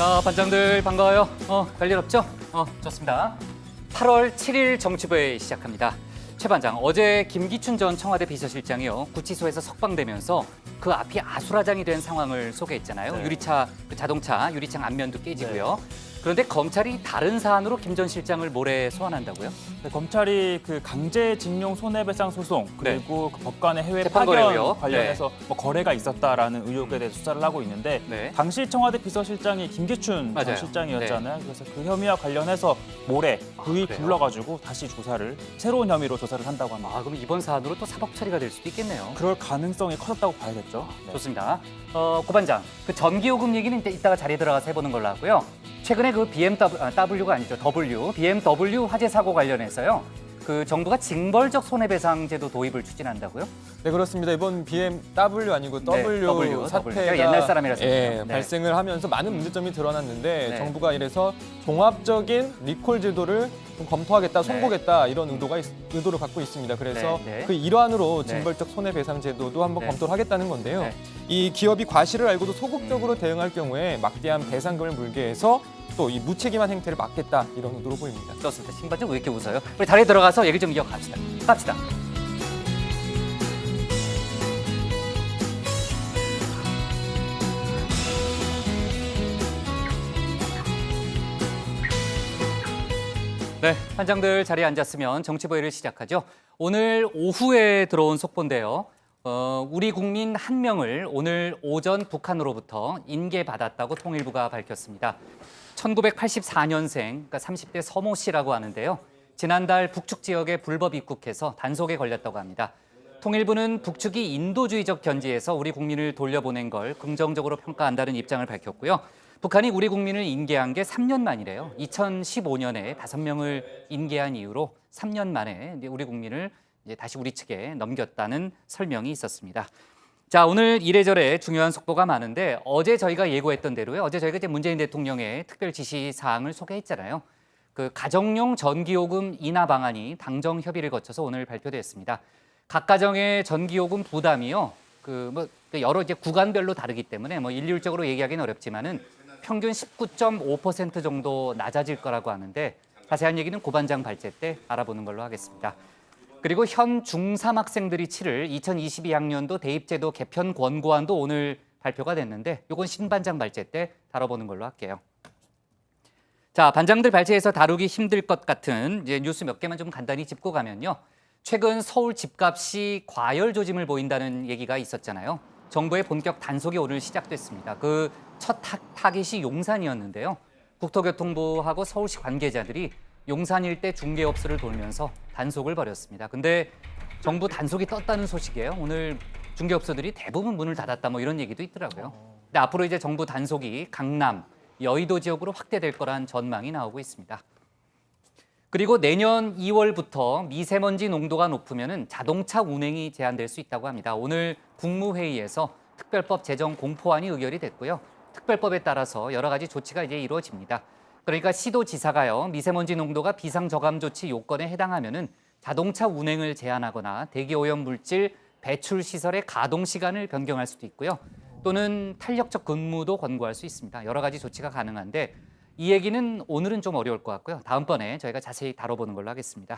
자, 반장들 반가워요. 별일 없죠? 좋습니다. 8월 7일 정치부회 시작합니다. 최 반장, 어제 김기춘 전 청와대 비서실장이요. 구치소에서 석방되면서 그 앞이 아수라장이 된 상황을 소개했잖아요. 네. 자동차 유리창 앞면도 깨지고요. 그런데 검찰이 다른 사안으로 김 전 실장을 모레 소환한다고요? 네, 검찰이 그 강제징용 손해배상 소송 그리고 그 법관의 해외 재판 파견 거래요. 관련해서 뭐 거래가 있었다라는 의혹에 대해 수사를 하고 있는데 네. 당시 청와대 비서실장이 김기춘 맞아요. 전 실장이었잖아요. 그래서 그 혐의와 관련해서 모레 부위 그래요? 불러가지고 다시 새로운 혐의로 조사를 한다고 합니다. 그럼 이번 사안으로 또 사법 처리가 될 수도 있겠네요. 그럴 가능성이 커졌다고 봐야겠죠. 네. 좋습니다. 고 반장, 그 전기요금 얘기는 이따가 자리에 들어가서 해보는 걸로 하고요. 최근에 그 BMW가 아니죠, BMW 화재 사고 관련해서요. 그 정부가 징벌적 손해배상 제도 도입을 추진한다고요? 네, 그렇습니다. 이번 BMW 아니고 네, W 사태가 제가 옛날 사람이라서 그래요. 네. 발생을 하면서 많은 문제점이 드러났는데 네. 정부가 이래서 종합적인 리콜 제도를 좀 검토하겠다, 손보겠다 이런 의도를 갖고 있습니다. 그래서 네. 그 일환으로 네. 징벌적 손해배상 제도도 한번 네. 검토를 하겠다는 건데요. 네. 이 기업이 과실을 알고도 소극적으로 대응할 경우에 막대한 배상금을 물게 해서 또 이 무책임한 행태를 막겠다 이런 의도로 보입니다. 좋습니다. 신 반장 왜 이렇게 웃어요? 우리 자리에 들어가서 얘기 좀 이어갑시다. 갑시다. 네, 반장들 자리에 앉았으면 정치보회를 시작하죠. 오늘 오후에 들어온 속보인데요. 우리 국민 1명을 오늘 오전 북한으로부터 인계받았다고 통일부가 밝혔습니다. 1984년생, 그러니까 30대 서모 씨라고 하는데요. 지난달 북측 지역에 불법 입국해서 단속에 걸렸다고 합니다. 통일부는 북측이 인도주의적 견지에서 우리 국민을 돌려보낸 걸 긍정적으로 평가한다는 입장을 밝혔고요. 북한이 우리 국민을 인계한 게 3년 만이래요. 2015년에 5명을 인계한 이후로 3년 만에 우리 국민을 이제 다시 우리 측에 넘겼다는 설명이 있었습니다. 자, 오늘 이래저래 중요한 속보가 많은데 어제 저희가 예고했던 대로요. 어제 저희가 이제 문재인 대통령의 특별 지시 사항을 소개했잖아요. 그 가정용 전기요금 인하 방안이 당정 협의를 거쳐서 오늘 발표됐습니다. 각 가정의 전기요금 부담이요. 여러 이제 구간별로 다르기 때문에 일률적으로 얘기하기는 어렵지만은 평균 19.5% 정도 낮아질 거라고 하는데 자세한 얘기는 고반장 발제 때 알아보는 걸로 하겠습니다. 그리고 현 중3 학생들이 치를 2022학년도 대입제도 개편 권고안도 오늘 발표가 됐는데 이건 신반장 발제 때 다뤄보는 걸로 할게요. 자, 반장들 발제에서 다루기 힘들 것 같은 이제 뉴스 몇 개만 좀 간단히 짚고 가면요. 최근 서울 집값이 과열 조짐을 보인다는 얘기가 있었잖아요. 정부의 본격 단속이 오늘 시작됐습니다. 그 첫 타깃이 용산이었는데요. 국토교통부하고 서울시 관계자들이 용산 일대 중개업소를 돌면서 단속을 벌였습니다. 근데 정부 단속이 떴다는 소식이에요. 오늘 중개업소들이 대부분 문을 닫았다 이런 얘기도 있더라고요. 근데 앞으로 이제 정부 단속이 강남, 여의도 지역으로 확대될 거란 전망이 나오고 있습니다. 그리고 내년 2월부터 미세먼지 농도가 높으면 자동차 운행이 제한될 수 있다고 합니다. 오늘 국무회의에서 특별법 제정 공포안이 의결이 됐고요. 특별법에 따라서 여러 가지 조치가 이제 이루어집니다. 그러니까 시도지사가요, 미세먼지 농도가 비상저감 조치 요건에 해당하면은 자동차 운행을 제한하거나 대기오염 물질 배출 시설의 가동 시간을 변경할 수도 있고요. 또는 탄력적 근무도 권고할 수 있습니다. 여러 가지 조치가 가능한데 이 얘기는 오늘은 좀 어려울 것 같고요. 다음번에 저희가 자세히 다뤄보는 걸로 하겠습니다.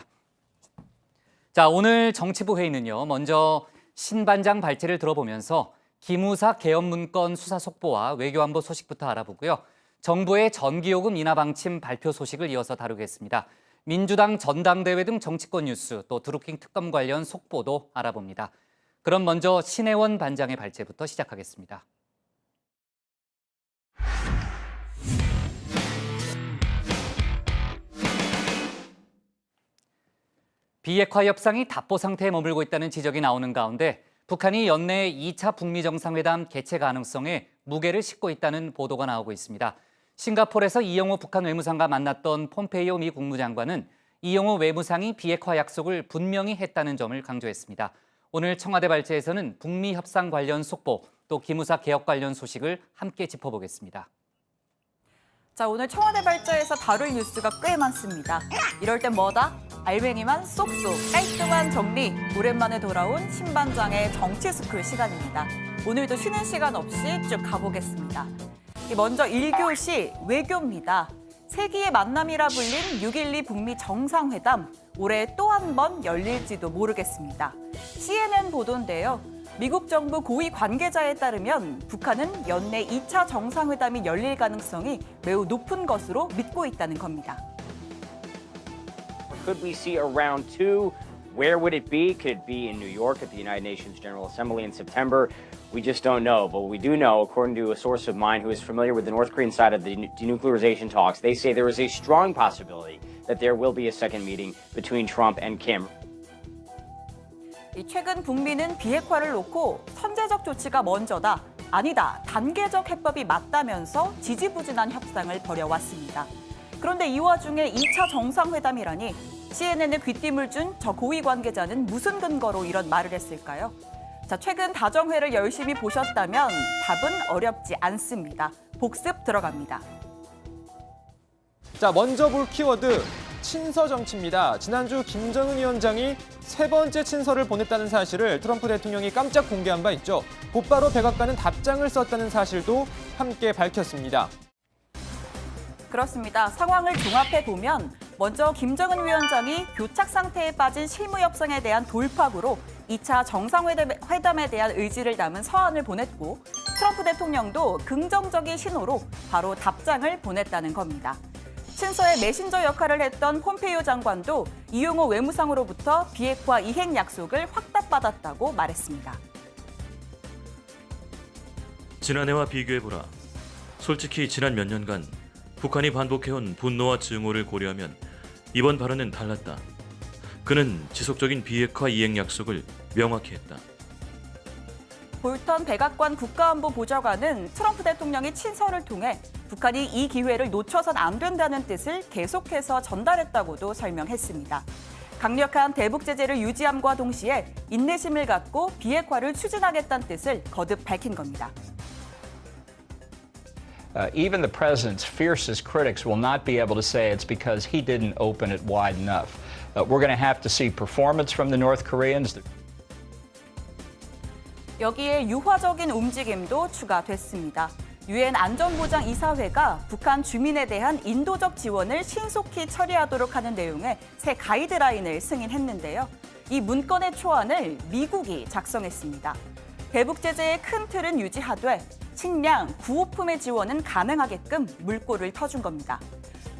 자, 오늘 정치부 회의는요. 먼저 신반장 발제를 들어보면서 기무사 개헌 문건 수사 속보와 외교안보 소식부터 알아보고요. 정부의 전기요금 인하 방침 발표 소식을 이어서 다루겠습니다. 민주당 전당대회 등 정치권 뉴스, 또 드루킹 특검 관련 속보도 알아봅니다. 그럼 먼저 신혜원 반장의 발제부터 시작하겠습니다. 비핵화 협상이 답보 상태에 머물고 있다는 지적이 나오는 가운데 북한이 연내 2차 북미 정상회담 개최 가능성에 무게를 싣고 있다는 보도가 나오고 있습니다. 싱가포르에서 이영호 북한 외무상과 만났던 폼페이오 미 국무장관은 이영호 외무상이 비핵화 약속을 분명히 했다는 점을 강조했습니다. 오늘 청와대 발제에서는 북미 협상 관련 속보, 또 기무사 개혁 관련 소식을 함께 짚어보겠습니다. 자, 오늘 청와대 발제에서 다룰 뉴스가 꽤 많습니다. 이럴 땐 뭐다? 알맹이만 쏙쏙 깔끔한 정리. 오랜만에 돌아온 신반장의 정치스쿨 시간입니다. 오늘도 쉬는 시간 없이 쭉 가보겠습니다. 먼저 1교시 외교입니다. 세기의 만남이라 불린 6.12 북미 정상회담, 올해 또 한 번 열릴지도 모르겠습니다. CNN 보도인데요. 미국 정부 고위 관계자에 따르면 북한은 연내 2차 정상회담이 열릴 가능성이 매우 높은 것으로 믿고 있다는 겁니다. Could we see a round two? Where would it be? Could it be in New York at the United Nations General Assembly in September? We just don't know. But we do know, according to a source of mine who is familiar with the North Korean side of the denuclearization talks, they say there is a strong possibility that there will be a second meeting between Trump and Kim. 최근 북미는 비핵화를 놓고 선제적 조치가 먼저다, 아니다, 단계적 해법이 맞다면서 지지부진한 협상을 벌여왔습니다. 그런데 이 와중에 2차 정상회담이라니 CNN에 귀띔을 준 저 고위 관계자는 무슨 근거로 이런 말을 했을까요? 자, 최근 다정회를 열심히 보셨다면 답은 어렵지 않습니다. 복습 들어갑니다. 자, 먼저 볼 키워드 친서 정치입니다. 지난주 김정은 위원장이 세 번째 친서를 보냈다는 사실을 트럼프 대통령이 깜짝 공개한 바 있죠. 곧바로 백악관은 답장을 썼다는 사실도 함께 밝혔습니다. 그렇습니다. 상황을 종합해 보면 먼저 김정은 위원장이 교착 상태에 빠진 실무 협상에 대한 돌파구로 2차 정상회담에 대한 의지를 담은 서한을 보냈고, 트럼프 대통령도 긍정적인 신호로 바로 답장을 보냈다는 겁니다. 친서의 메신저 역할을 했던 폼페이오 장관도 이용호 외무상으로부터 비핵화 이행 약속을 확답받았다고 말했습니다. 지난해와 비교해보라. 솔직히 지난 몇 년간 북한이 반복해온 분노와 증오를 고려하면 이번 발언은 달랐다. 그는 지속적인 비핵화 이행 약속을 명확히 했다. 볼턴 백악관 국가안보 보좌관은 트럼프 대통령이 친서를 통해 북한이 이 기회를 놓쳐선 안 된다는 뜻을 계속해서 전달했다고도 설명했습니다. 강력한 대북 제재를 유지함과 동시에 인내심을 갖고 비핵화를 추진하겠다는 뜻을 거듭 밝힌 겁니다. Even the president's fiercest critics will not be able to say it's because he didn't open it wide enough. We're going to have to see performance from the North Koreans. 여기에 유화적인 움직임도 추가됐습니다. 유엔 안전보장이사회가 북한 주민에 대한 인도적 지원을 신속히 처리하도록 하는 내용의 새 가이드라인을 승인했는데요. 이 문건의 초안을 미국이 작성했습니다. 대북 제재의 큰 틀은 유지하되 식량, 구호품의 지원은 가능하게끔 물꼬를 터준 겁니다.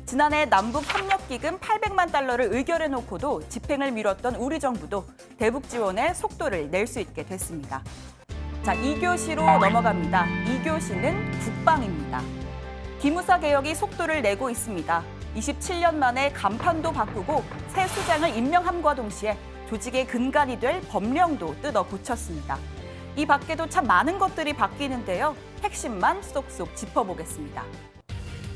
지난해 남북협력기금 800만 달러를 의결해놓고도 집행을 미뤘던 우리 정부도 대북 지원에 속도를 낼 수 있게 됐습니다. 자, 2교시로 넘어갑니다. 2교시는 국방입니다. 기무사 개혁이 속도를 내고 있습니다. 27년 만에 간판도 바꾸고 새 수장을 임명함과 동시에 조직의 근간이 될 법령도 뜯어 고쳤습니다. 이 밖에도 참 많은 것들이 바뀌는데요. 핵심만 쏙쏙 짚어보겠습니다.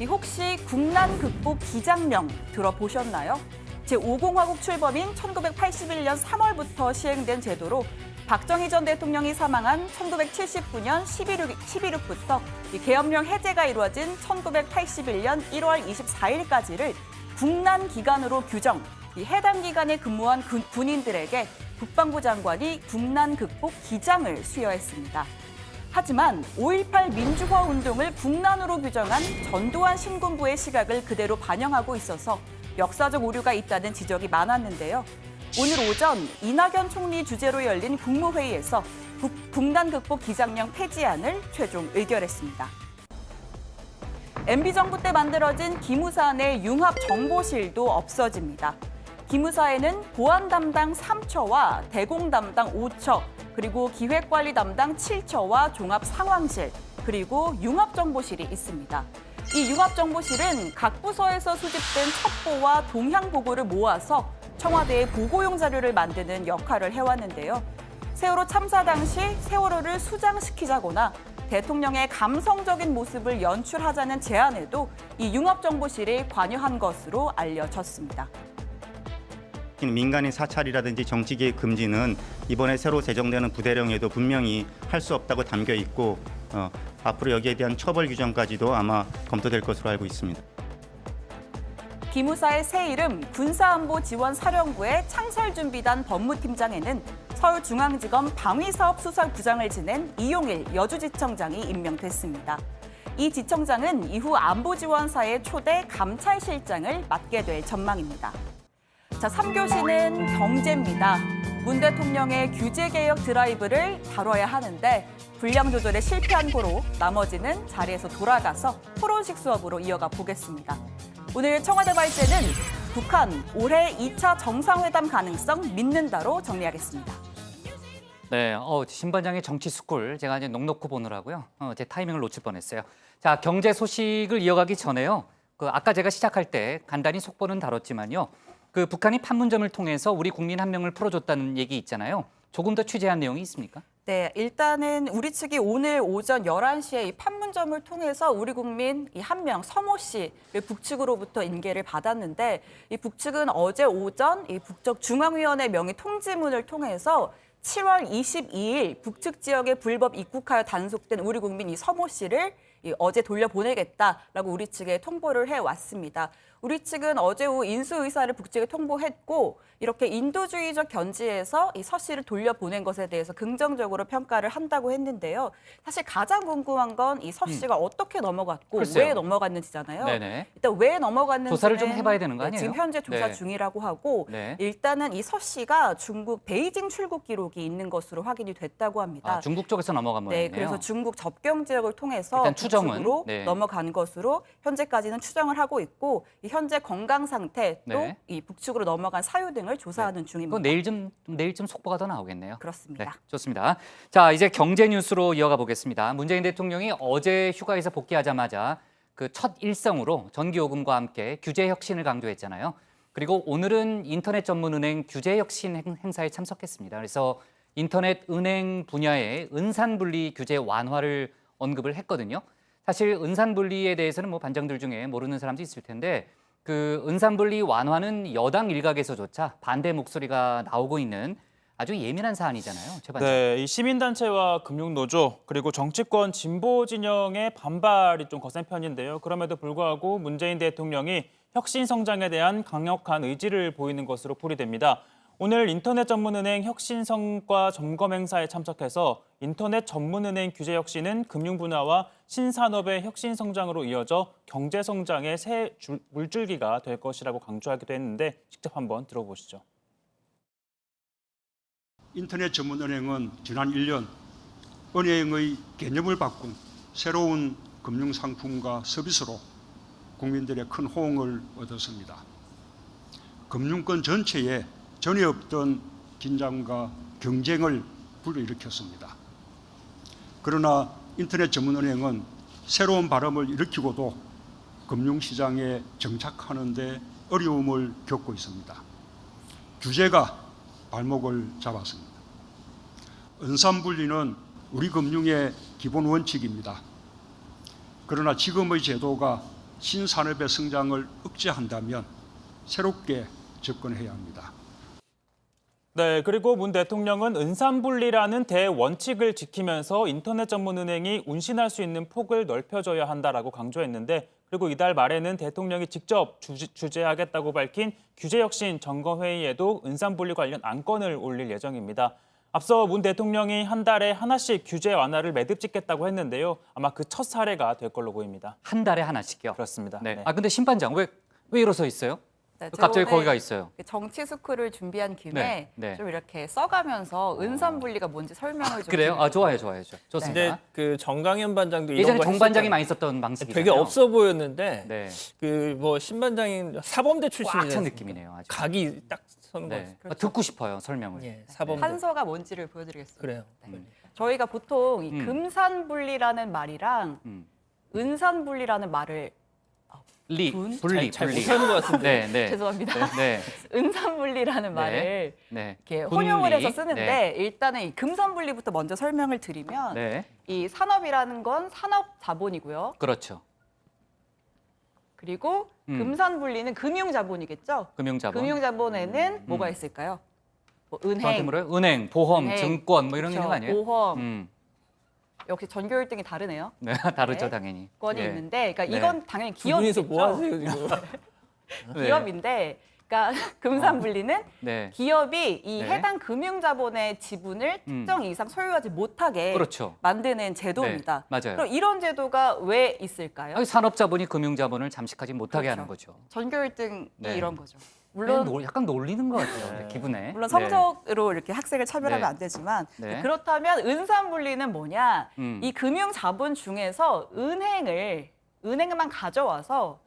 혹시 국난 극복 기장령 들어보셨나요? 제5공화국 출범인 1981년 3월부터 시행된 제도로 박정희 전 대통령이 사망한 1979년 11.6부터 계엄령 해제가 이루어진 1981년 1월 24일까지를 국난 기간으로 규정, 해당 기간에 근무한 군인들에게 국방부 장관이 국난 극복 기장을 수여했습니다. 하지만 5.18 민주화 운동을 국난으로 규정한 전두환 신군부의 시각을 그대로 반영하고 있어서 역사적 오류가 있다는 지적이 많았는데요. 오늘 오전 이낙연 총리 주재로 열린 국무회의에서 국난 극복 기장령 폐지안을 최종 의결했습니다. MB정부 때 만들어진 기무사 내 융합정보실도 없어집니다. 기무사에는 보안 담당 3처와 대공 담당 5처, 그리고 기획관리 담당 7처와 종합상황실, 그리고 융합정보실이 있습니다. 이 융합정보실은 각 부서에서 수집된 첩보와 동향 보고를 모아서 청와대의 보고용 자료를 만드는 역할을 해왔는데요. 세월호 참사 당시 세월호를 수장시키자거나 대통령의 감성적인 모습을 연출하자는 제안에도 이 융합정보실이 관여한 것으로 알려졌습니다. 민간인 사찰이라든지 정치개입 금지는 이번에 새로 제정되는 부대령에도 분명히 할 수 없다고 담겨 있고 앞으로 여기에 대한 처벌 규정까지도 아마 검토될 것으로 알고 있습니다. 기무사의 새 이름 군사안보지원사령부의 창설준비단 법무팀장에는 서울중앙지검 방위사업수사부장을 지낸 이용일 여주지청장이 임명됐습니다. 이 지청장은 이후 안보지원사의 초대 감찰실장을 맡게 될 전망입니다. 자, 3교시는 경제입니다. 문 대통령의 규제개혁 드라이브를 다뤄야 하는데 분량 조절에 실패한 고로 나머지는 자리에서 돌아가서 토론식 수업으로 이어가 보겠습니다. 오늘 청와대 발제는 북한 올해 2차 정상회담 가능성 믿는다로 정리하겠습니다. 네, 신반장의 정치 스쿨 제가 이제 넉넉히 보느라고요. 제 타이밍을 놓칠 뻔했어요. 자, 경제 소식을 이어가기 전에요. 아까 제가 시작할 때 간단히 속보는 다뤘지만요. 북한이 판문점을 통해서 우리 국민 한 명을 풀어줬다는 얘기 있잖아요. 조금 더 취재한 내용이 있습니까? 네, 일단은 우리 측이 오늘 오전 11시에 이 판문점을 통해서 우리 국민 이 한 명, 서모 씨를 북측으로부터 인계를 받았는데 이 북측은 어제 오전 이 북적중앙위원회 명의 통지문을 통해서 7월 22일 북측 지역에 불법 입국하여 단속된 우리 국민 이 서모 씨를 어제 돌려보내겠다라고 우리 측에 통보를 해왔습니다. 우리 측은 어제 오후 인수 의사를 북측에 통보했고 이렇게 인도주의적 견지에서 이 서 씨를 돌려보낸 것에 대해서 긍정적으로 평가를 한다고 했는데요. 사실 가장 궁금한 건 이 서 씨가 어떻게 넘어갔고 글쎄요. 왜 넘어갔는지잖아요. 네네. 일단 왜 넘어갔는지는 조사를 좀 해봐야 되는 거 아니에요? 지금 현재 조사 네. 중이라고 하고 네. 일단은 이 서 씨가 중국 베이징 출국 기록이 있는 것으로 확인이 됐다고 합니다. 중국 쪽에서 넘어간 모양이네요. 네, 그래서 중국 접경 지역을 통해서 일단 추정은, 북측으로 네. 넘어간 것으로 현재까지는 추정을 하고 있고 이 현재 건강 상태 또 네. 이 북측으로 넘어간 사유 등을 조사하는 중입니다. 그건 내일쯤 속보가 더 나오겠네요. 그렇습니다. 네, 좋습니다. 자, 이제 경제 뉴스로 이어가 보겠습니다. 문재인 대통령이 어제 휴가에서 복귀하자마자 첫 일성으로 전기요금과 함께 규제 혁신을 강조했잖아요. 그리고 오늘은 인터넷 전문은행 규제 혁신 행사에 참석했습니다. 그래서 인터넷 은행 분야의 은산분리 규제 완화를 언급을 했거든요. 사실 은산분리에 대해서는 반장들 중에 모르는 사람도 있을 텐데 은산분리 완화는 여당 일각에서조차 반대 목소리가 나오고 있는 아주 예민한 사안이잖아요. 최 반장. 네, 이 시민단체와 금융노조 그리고 정치권 진보 진영의 반발이 좀 거센 편인데요. 그럼에도 불구하고 문재인 대통령이 혁신 성장에 대한 강력한 의지를 보이는 것으로 풀이됩니다. 오늘 인터넷 전문은행 혁신 성과 점검 행사에 참석해서 인터넷 전문은행 규제 혁신은 금융 분야와 신산업의 혁신 성장으로 이어져 경제 성장의 새 물줄기가 될 것이라고 강조하기도 했는데 직접 한번 들어보시죠. 인터넷 전문은행은 지난 1년 은행의 개념을 바꾼 새로운 금융상품과 서비스로 국민들의 큰 호응을 얻었습니다. 금융권 전체에 전혀 없던 긴장과 경쟁을 불러일으켰습니다. 그러나 인터넷 전문은행은 새로운 바람을 일으키고도 금융시장에 정착하는 데 어려움을 겪고 있습니다. 규제가 발목을 잡았습니다. 은산분리는 우리 금융의 기본 원칙입니다. 그러나 지금의 제도가 신산업의 성장을 억제한다면 새롭게 접근해야 합니다. 네, 그리고 문 대통령은 은산분리라는 대원칙을 지키면서 인터넷 전문은행이 운신할 수 있는 폭을 넓혀줘야 한다라고 강조했는데 그리고 이달 말에는 대통령이 직접 주재하겠다고 밝힌 규제혁신 점검회의에도 은산분리 관련 안건을 올릴 예정입니다. 앞서 문 대통령이 한 달에 하나씩 규제 완화를 매듭 짓겠다고 했는데요. 아마 그 첫 사례가 될 걸로 보입니다. 한 달에 하나씩요? 그렇습니다. 네. 네. 근데 심반장 왜 일어서 있어요? 네, 갑자기 제가 거기가 있어요. 정치 스쿨을 준비한 김에 네, 네. 좀 이렇게 써가면서 은산분리가 뭔지 설명을 좀 그래요? 드리려고. 좋아요. 좋습니다. 근데 정강현 반장도 이런 예전에 거 정 반장이 했었잖아요. 많이 썼던 방식이잖아요. 되게 없어 보였는데 네. 신 반장이 사범대 꽉 출신이잖아요. 찬 느낌이네요. 아주. 각이 딱 서는 네. 거. 듣고 싶어요, 설명을. 예, 사범대. 판서가 뭔지를 보여드리겠습니다. 그래요. 저희가 보통 이 음. 금산분리라는 말이랑 음. 은산분리라는 말을 분리. 잘 못하는 것 같은데. 네. 죄송합니다. 네. 은산분리라는 말을 네. 이렇게 분리. 혼용을 해서 쓰는데 네. 일단은 이 금산분리부터 먼저 설명을 드리면 네. 이 산업이라는 건 산업자본이고요. 그렇죠. 그리고 금산분리는 금융자본이겠죠. 금융자본. 금융자본에는 뭐가 있을까요? 뭐 저한테 은행, 물어요? 은행, 보험, 은행. 증권 뭐 이런 게 있는 거 그렇죠. 아니에요? 보험. 역시 전교 1등이 다르네요. 네, 다르죠, 네. 당연히. 건이 예. 있는데, 그러니까 네. 이건 당연히 두 분이서 기업이겠죠. 뭐 하세요 지금? 네. 기업인데 그러니까 금산분리는 네. 기업이 이 네. 해당 금융자본의 지분을 특정 이상 소유하지 못하게 그렇죠. 만드는 제도입니다. 네, 맞아요. 그럼 이런 제도가 왜 있을까요? 아니, 산업자본이 금융자본을 잠식하지 못하게 그렇죠. 하는 거죠. 전교 1등이 네. 이런 거죠. 물론 물론 약간 놀리는 것 같아요. 네, 기분에. 물론 성적으로 이렇게 학생을 차별하면 네. 안 되지만 네. 그렇다면 은산분리는 뭐냐? 음. 이 금융자본 중에서 은행만 가져와서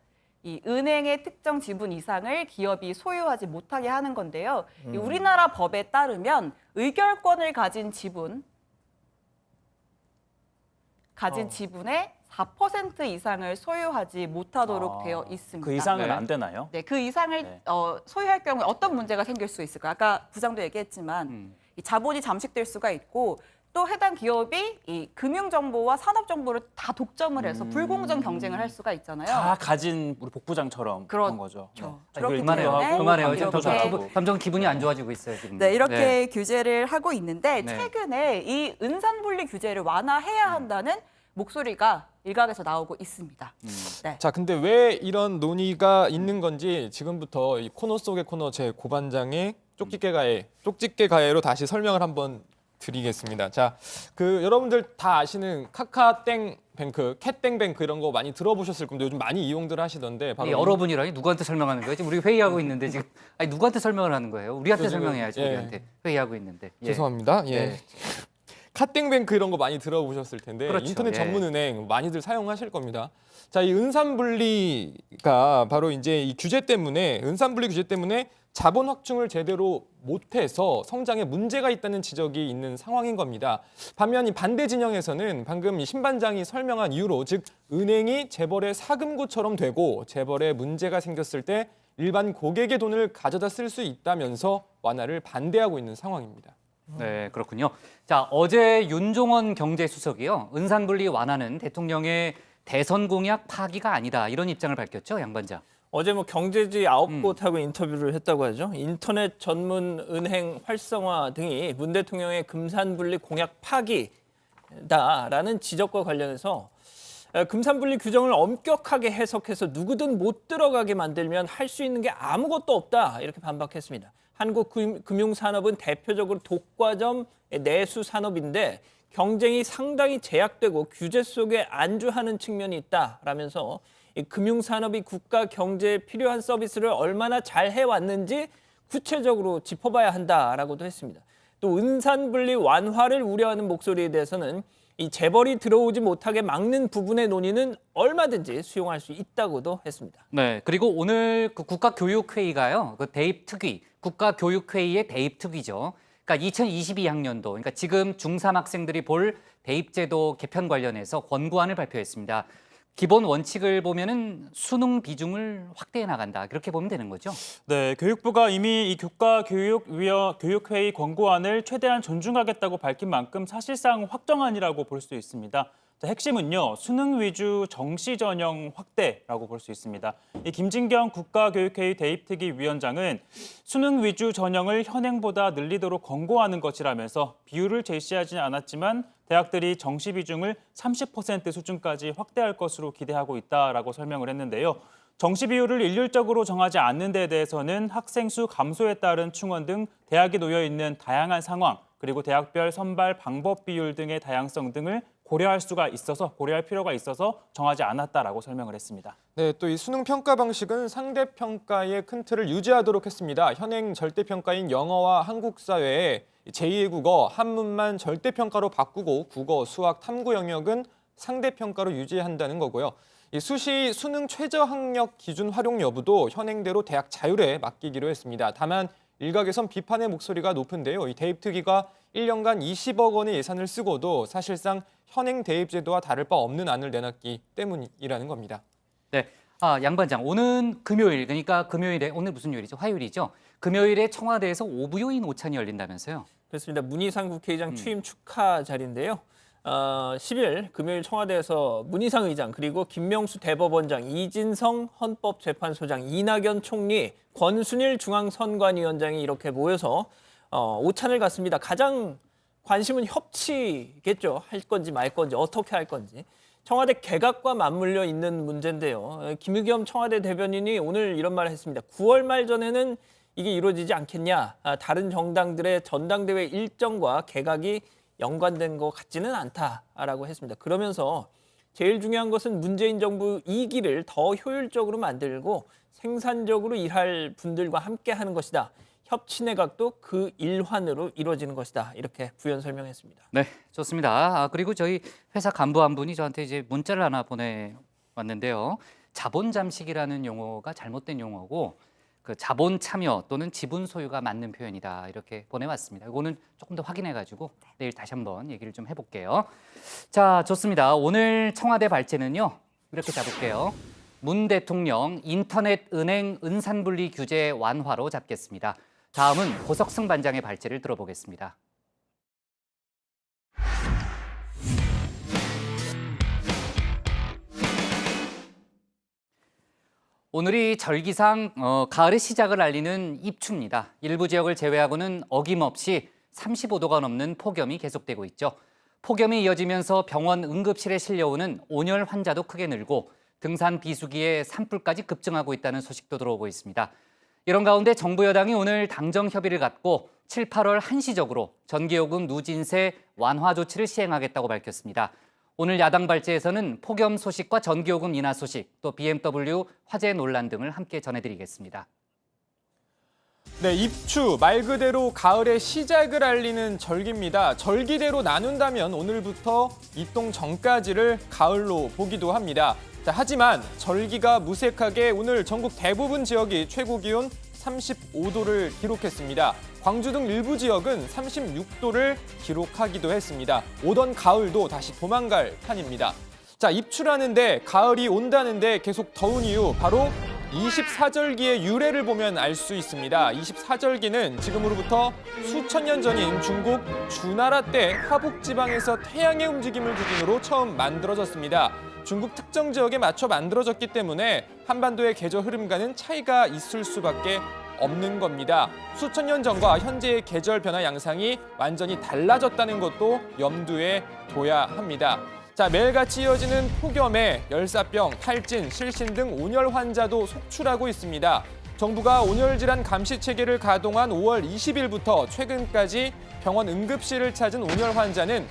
이 은행의 특정 지분 이상을 기업이 소유하지 못하게 하는 건데요. 이 우리나라 법에 따르면 의결권을 가진 지분의 4% 이상을 소유하지 못하도록 되어 있습니다. 그 이상은 네. 안 되나요? 네, 그 이상을 네. 소유할 경우에 어떤 문제가 생길 수 있을까요? 아까 부장도 얘기했지만 이 자본이 잠식될 수가 있고 또 해당 기업이 이 금융정보와 산업정보를 다 독점을 해서 불공정 경쟁을 할 수가 있잖아요. 다 가진 우리 복부장처럼 그런 그렇죠. 거죠. 그렇기 그만해요. 때문에 그만해요. 이렇게 점점 기분이 안 좋아지고 있어요. 지금. 네, 이렇게 규제를 하고 있는데 네. 최근에 이 은산분리 규제를 완화해야 한다는 목소리가 일각에서 나오고 있습니다. 네. 자, 근데 왜 이런 논의가 있는 건지 지금부터 이 코너 속의 코너 제 고반장의 쪽집게 가해로 다시 설명을 한번 드리겠습니다. 자, 여러분들 다 아시는 카카땡뱅크, 캣땡뱅크 이런 거 많이 들어보셨을 겁니다. 요즘 많이 이용들 하시던데 바로 여러분이라니 누구한테 설명하는 거예요? 지금 우리 회의하고 있는데 지금 아니 누구한테 설명을 하는 거예요? 우리한테 지금, 설명해야죠. 예. 우리한테 회의하고 있는데. 예. 죄송합니다. 예. 네. 카땡뱅크 이런 거 많이 들어보셨을 텐데 그렇죠. 인터넷 예. 전문은행 많이들 사용하실 겁니다. 자, 이 은산분리가 바로 이제 이 은산분리 규제 때문에 자본 확충을 제대로 못해서 성장에 문제가 있다는 지적이 있는 상황인 겁니다. 반면 이 반대 진영에서는 방금 이 신반장이 설명한 이유로 즉 은행이 재벌의 사금고처럼 되고 재벌에 문제가 생겼을 때 일반 고객의 돈을 가져다 쓸 수 있다면서 완화를 반대하고 있는 상황입니다. 네, 그렇군요. 자, 어제 윤종원 경제수석이요. 은산분리 완화는 대통령의 대선 공약 파기가 아니다. 이런 입장을 밝혔죠, 양 반장. 어제 뭐 경제지 9곳하고 인터뷰를 했다고 하죠. 인터넷 전문 은행 활성화 등이 문 대통령의 금산분리 공약 파기다라는 지적과 관련해서 금산분리 규정을 엄격하게 해석해서 누구든 못 들어가게 만들면 할 수 있는 게 아무것도 없다 이렇게 반박했습니다. 한국 금융산업은 대표적으로 독과점 내수 산업인데 경쟁이 상당히 제약되고 규제 속에 안주하는 측면이 있다라면서 이 금융산업이 국가 경제에 필요한 서비스를 얼마나 잘 해왔는지 구체적으로 짚어봐야 한다라고도 했습니다. 또 은산분리 완화를 우려하는 목소리에 대해서는 이 재벌이 들어오지 못하게 막는 부분의 논의는 얼마든지 수용할 수 있다고도 했습니다. 네, 그리고 오늘 그 국가교육회의가요. 그 대입특위, 국가교육회의의 대입특위죠. 그러니까 2022학년도, 그러니까 지금 중3 학생들이 볼 대입제도 개편 관련해서 권고안을 발표했습니다. 기본 원칙을 보면은 수능 비중을 확대해 나간다. 그렇게 보면 되는 거죠. 네, 교육부가 이미 이 교육회의 권고안을 최대한 존중하겠다고 밝힌 만큼 사실상 확정안이라고 볼 수 있습니다. 자, 핵심은요, 수능 위주 정시 전형 확대라고 볼 수 있습니다. 이 김진경 국가교육회의 대입특위 위원장은 수능 위주 전형을 현행보다 늘리도록 권고하는 것이라면서 비율을 제시하지는 않았지만 대학들이 정시 비중을 30% 수준까지 확대할 것으로 기대하고 있다라고 설명을 했는데요. 정시 비율을 일률적으로 정하지 않는 데 대해서는 학생 수 감소에 따른 충원 등 대학에 놓여 있는 다양한 상황, 그리고 대학별 선발 방법 비율 등의 다양성 등을 고려할 필요가 있어서 정하지 않았다라고 설명을 했습니다. 네, 또 이 수능 평가 방식은 상대 평가의 큰 틀을 유지하도록 했습니다. 현행 절대 평가인 영어와 한국사 외에 제2의 국어, 한문만 절대 평가로 바꾸고 국어, 수학, 탐구 영역은 상대 평가로 유지한다는 거고요. 이 수능 최저 학력 기준 활용 여부도 현행대로 대학 자율에 맡기기로 했습니다. 다만 일각에선 비판의 목소리가 높은데요. 이 대입특위가 1년간 20억 원의 예산을 쓰고도 사실상 현행 대입제도와 다를 바 없는 안을 내놨기 때문이라는 겁니다. 네, 양 반장, 오는 금요일, 그러니까 금요일에 오늘 무슨 요일이죠? 화요일이죠. 금요일에 청와대에서 오부요인 오찬이 열린다면서요? 그렇습니다. 문희상 국회의장 취임 축하 자리인데요. 10일 금요일 청와대에서 문희상 의장 그리고 김명수 대법원장, 이진성 헌법재판소장, 이낙연 총리, 권순일 중앙선관위원장이 이렇게 모여서 오찬을 갖습니다. 가장 관심은 협치겠죠. 할 건지 말 건지 어떻게 할 건지. 청와대 개각과 맞물려 있는 문제인데요. 김의겸 청와대 대변인이 오늘 이런 말을 했습니다. 9월 말 전에는 이게 이루어지지 않겠냐. 다른 정당들의 전당대회 일정과 개각이 연관된 것 같지는 않다라고 했습니다. 그러면서 제일 중요한 것은 문재인 정부 2기를 더 효율적으로 만들고 생산적으로 일할 분들과 함께 하는 것이다. 협치내각도 그 일환으로 이루어지는 것이다. 이렇게 부연 설명했습니다. 네, 좋습니다. 그리고 저희 회사 간부 한 분이 저한테 이제 문자를 하나 보내왔는데요. 자본 잠식이라는 용어가 잘못된 용어고 그 자본 참여 또는 지분 소유가 맞는 표현이다. 이렇게 보내왔습니다. 이거는 조금 더 확인해가지고 내일 다시 한번 얘기를 좀 해볼게요. 자, 좋습니다. 오늘 청와대 발제는요. 이렇게 잡을게요. 문 대통령 인터넷 은행 은산분리 규제 완화로 잡겠습니다. 다음은 고석승 반장의 발제를 들어보겠습니다. 오늘이 절기상 가을의 시작을 알리는 입추입니다. 일부 지역을 제외하고는 어김없이 35도가 넘는 폭염이 계속되고 있죠. 폭염이 이어지면서 병원 응급실에 실려오는 온열 환자도 크게 늘고 등산 비수기에 산불까지 급증하고 있다는 소식도 들어오고 있습니다. 이런 가운데 정부 여당이 오늘 당정 협의를 갖고 7, 8월 한시적으로 전기요금 누진세 완화 조치를 시행하겠다고 밝혔습니다. 오늘 야당 발제에서는 폭염 소식과 전기요금 인하 소식, 또 BMW 화재 논란 등을 함께 전해드리겠습니다. 네, 입추, 말 그대로 가을의 시작을 알리는 절기입니다. 절기대로 나눈다면 오늘부터 입동 전까지를 가을로 보기도 합니다. 자, 하지만 절기가 무색하게 오늘 전국 대부분 지역이 최고 기온 35도를 기록했습니다. 광주 등 일부 지역은 36도를 기록하기도 했습니다. 오던 가을도 다시 도망갈 판입니다. 자, 입추라는데 가을이 온다는데 계속 더운 이유 바로 24절기의 유래를 보면 알 수 있습니다. 24절기는 지금으로부터 수천 년 전인 중국 주나라 때 화북 지방에서 태양의 움직임을 기준으로 처음 만들어졌습니다. 중국 특정 지역에 맞춰 만들어졌기 때문에 한반도의 계절 흐름과는 차이가 있을 수밖에 없는 겁니다. 수천 년 전과 현재의 계절 변화 양상이 완전히 달라졌다는 것도 염두에 둬야 합니다. 자, 매일같이 이어지는 폭염에 열사병, 탈진, 실신 등 온열 환자도 속출하고 있습니다. 정부가 온열 질환 감시 체계를 가동한 5월 20일부터 최근까지 병원 응급실을 찾은 온열 환자는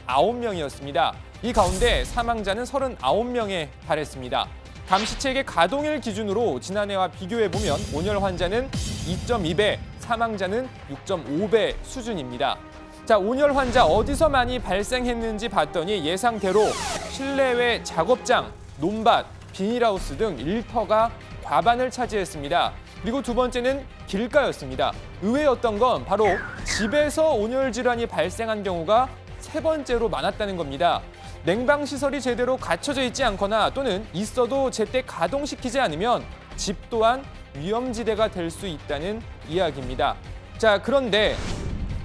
3,329명이었습니다. 이 가운데 사망자는 39명에 달했습니다. 감시체계 가동일 기준으로 지난해와 비교해보면 온열 환자는 2.2배, 사망자는 6.5배 수준입니다. 자, 온열 환자 어디서 많이 발생했는지 봤더니 예상대로 실내외 작업장, 논밭, 비닐하우스 등 일터가 과반을 차지했습니다. 그리고 두 번째는 길가였습니다. 의외였던 건 바로 집에서 온열 질환이 발생한 경우가 세 번째로 많았다는 겁니다. 냉방시설이 제대로 갖춰져 있지 않거나 또는 있어도 제때 가동시키지 않으면 집 또한 위험지대가 될 수 있다는 이야기입니다. 자, 그런데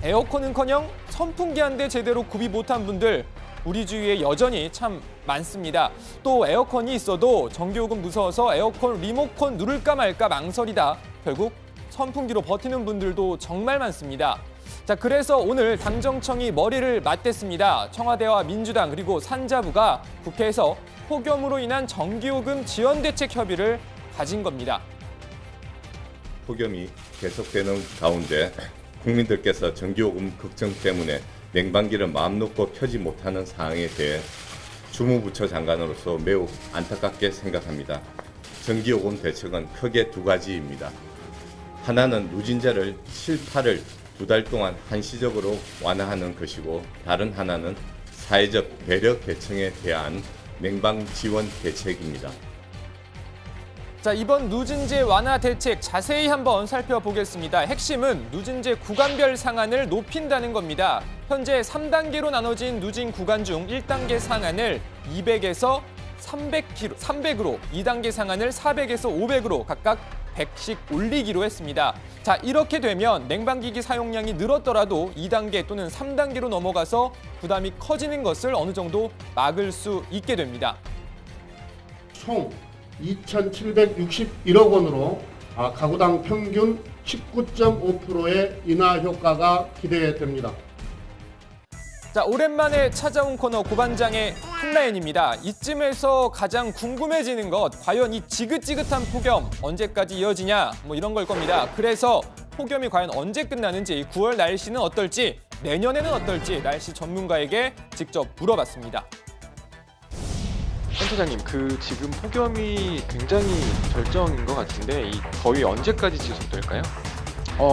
에어컨은커녕 선풍기 한 대 제대로 구비 못한 분들 우리 주위에 여전히 참 많습니다. 또 에어컨이 있어도 전기요금 무서워서 에어컨 리모컨 누를까 말까 망설이다 결국 선풍기로 버티는 분들도 정말 많습니다. 자, 그래서 오늘 당정청이 머리를 맞댔습니다. 청와대와 민주당 그리고 산자부가 국회에서 폭염으로 인한 전기요금 지원 대책 협의를 가진 겁니다. 폭염이 계속되는 가운데 국민들께서 전기요금 걱정 때문에 냉방기를 마음 놓고 켜지 못하는 상황에 대해 주무부처 장관으로서 매우 안타깝게 생각합니다. 전기요금 대책은 크게 두 가지입니다. 하나는 누진제를 7, 8을 2달 동안 한시적으로 완화하는 것이고 다른 하나는 사회적 배려 계층에 대한 냉방 지원 대책입니다. 자, 이번 누진제 완화 대책 자세히 한번 살펴보겠습니다. 핵심은 누진제 구간별 상한을 높인다는 겁니다. 현재 3단계로 나눠진 누진 구간 중 1단계 상한을 200에서 300으로, 2단계 상한을 400에서 500으로 각각 100씩 올리기로 했습니다. 자, 이렇게 되면 냉방기기 사용량이 늘었더라도 2단계 또는 3단계로 넘어가서 부담이 커지는 것을 어느 정도 막을 수 있게 됩니다. 총 2,761억 원으로 가구당 평균 19.5%의 인하 효과가 기대됩니다. 자, 오랜만에 찾아온 코너 고반장의 한라인입니다. 이쯤에서 가장 궁금해지는 것, 과연 이 지긋지긋한 폭염 언제까지 이어지냐, 뭐 이런 걸 겁니다. 그래서 폭염이 과연 언제 끝나는지, 9월 날씨는 어떨지, 내년에는 어떨지 날씨 전문가에게 직접 물어봤습니다. 센터장님, 지금 폭염이 굉장히 절정인 것 같은데 이 더위 언제까지 지속될까요?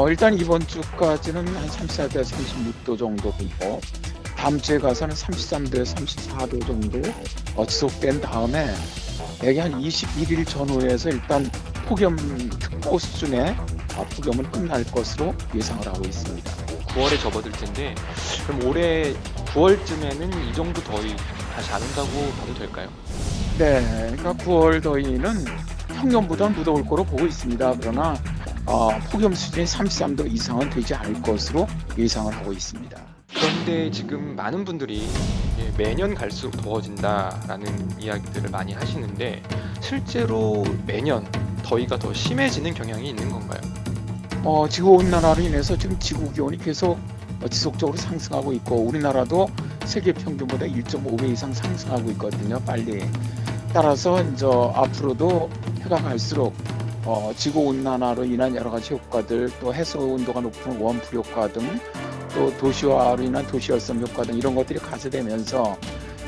일단 이번 주까지는 한 34대 36도 정도 되고 다음 주에 가서는 33대 34도 정도 지속된 다음에 대개 한 21일 전후에서 일단 폭염 특보 수준의 폭염은 끝날 것으로 예상을 하고 있습니다. 9월에 접어들 텐데 그럼 올해 9월쯤에는 이 정도 더위 다시 안 온다고 봐도 될까요? 네, 그러니까 9월 더위는 평년보다 무더울 거로 보고 있습니다. 그러나 폭염 수준이 33도 이상은 되지 않을 것으로 예상을 하고 있습니다. 그런데 지금 많은 분들이 매년 갈수록 더워진다라는 이야기들을 많이 하시는데 실제로 매년 더위가 더 심해지는 경향이 있는 건가요? 지구온난화로 인해서 지금 지구 기온이 계속 지속적으로 상승하고 있고 우리나라도 세계 평균보다 1.5배 이상 상승하고 있거든요. 빨리. 따라서 이제 앞으로도 해가 갈수록 지구온난화로 인한 여러 가지 효과들, 또 해수 온도가 높은 원풀 효과 등, 또 도시화로 인한 도시열성 효과 등 이런 것들이 가세되면서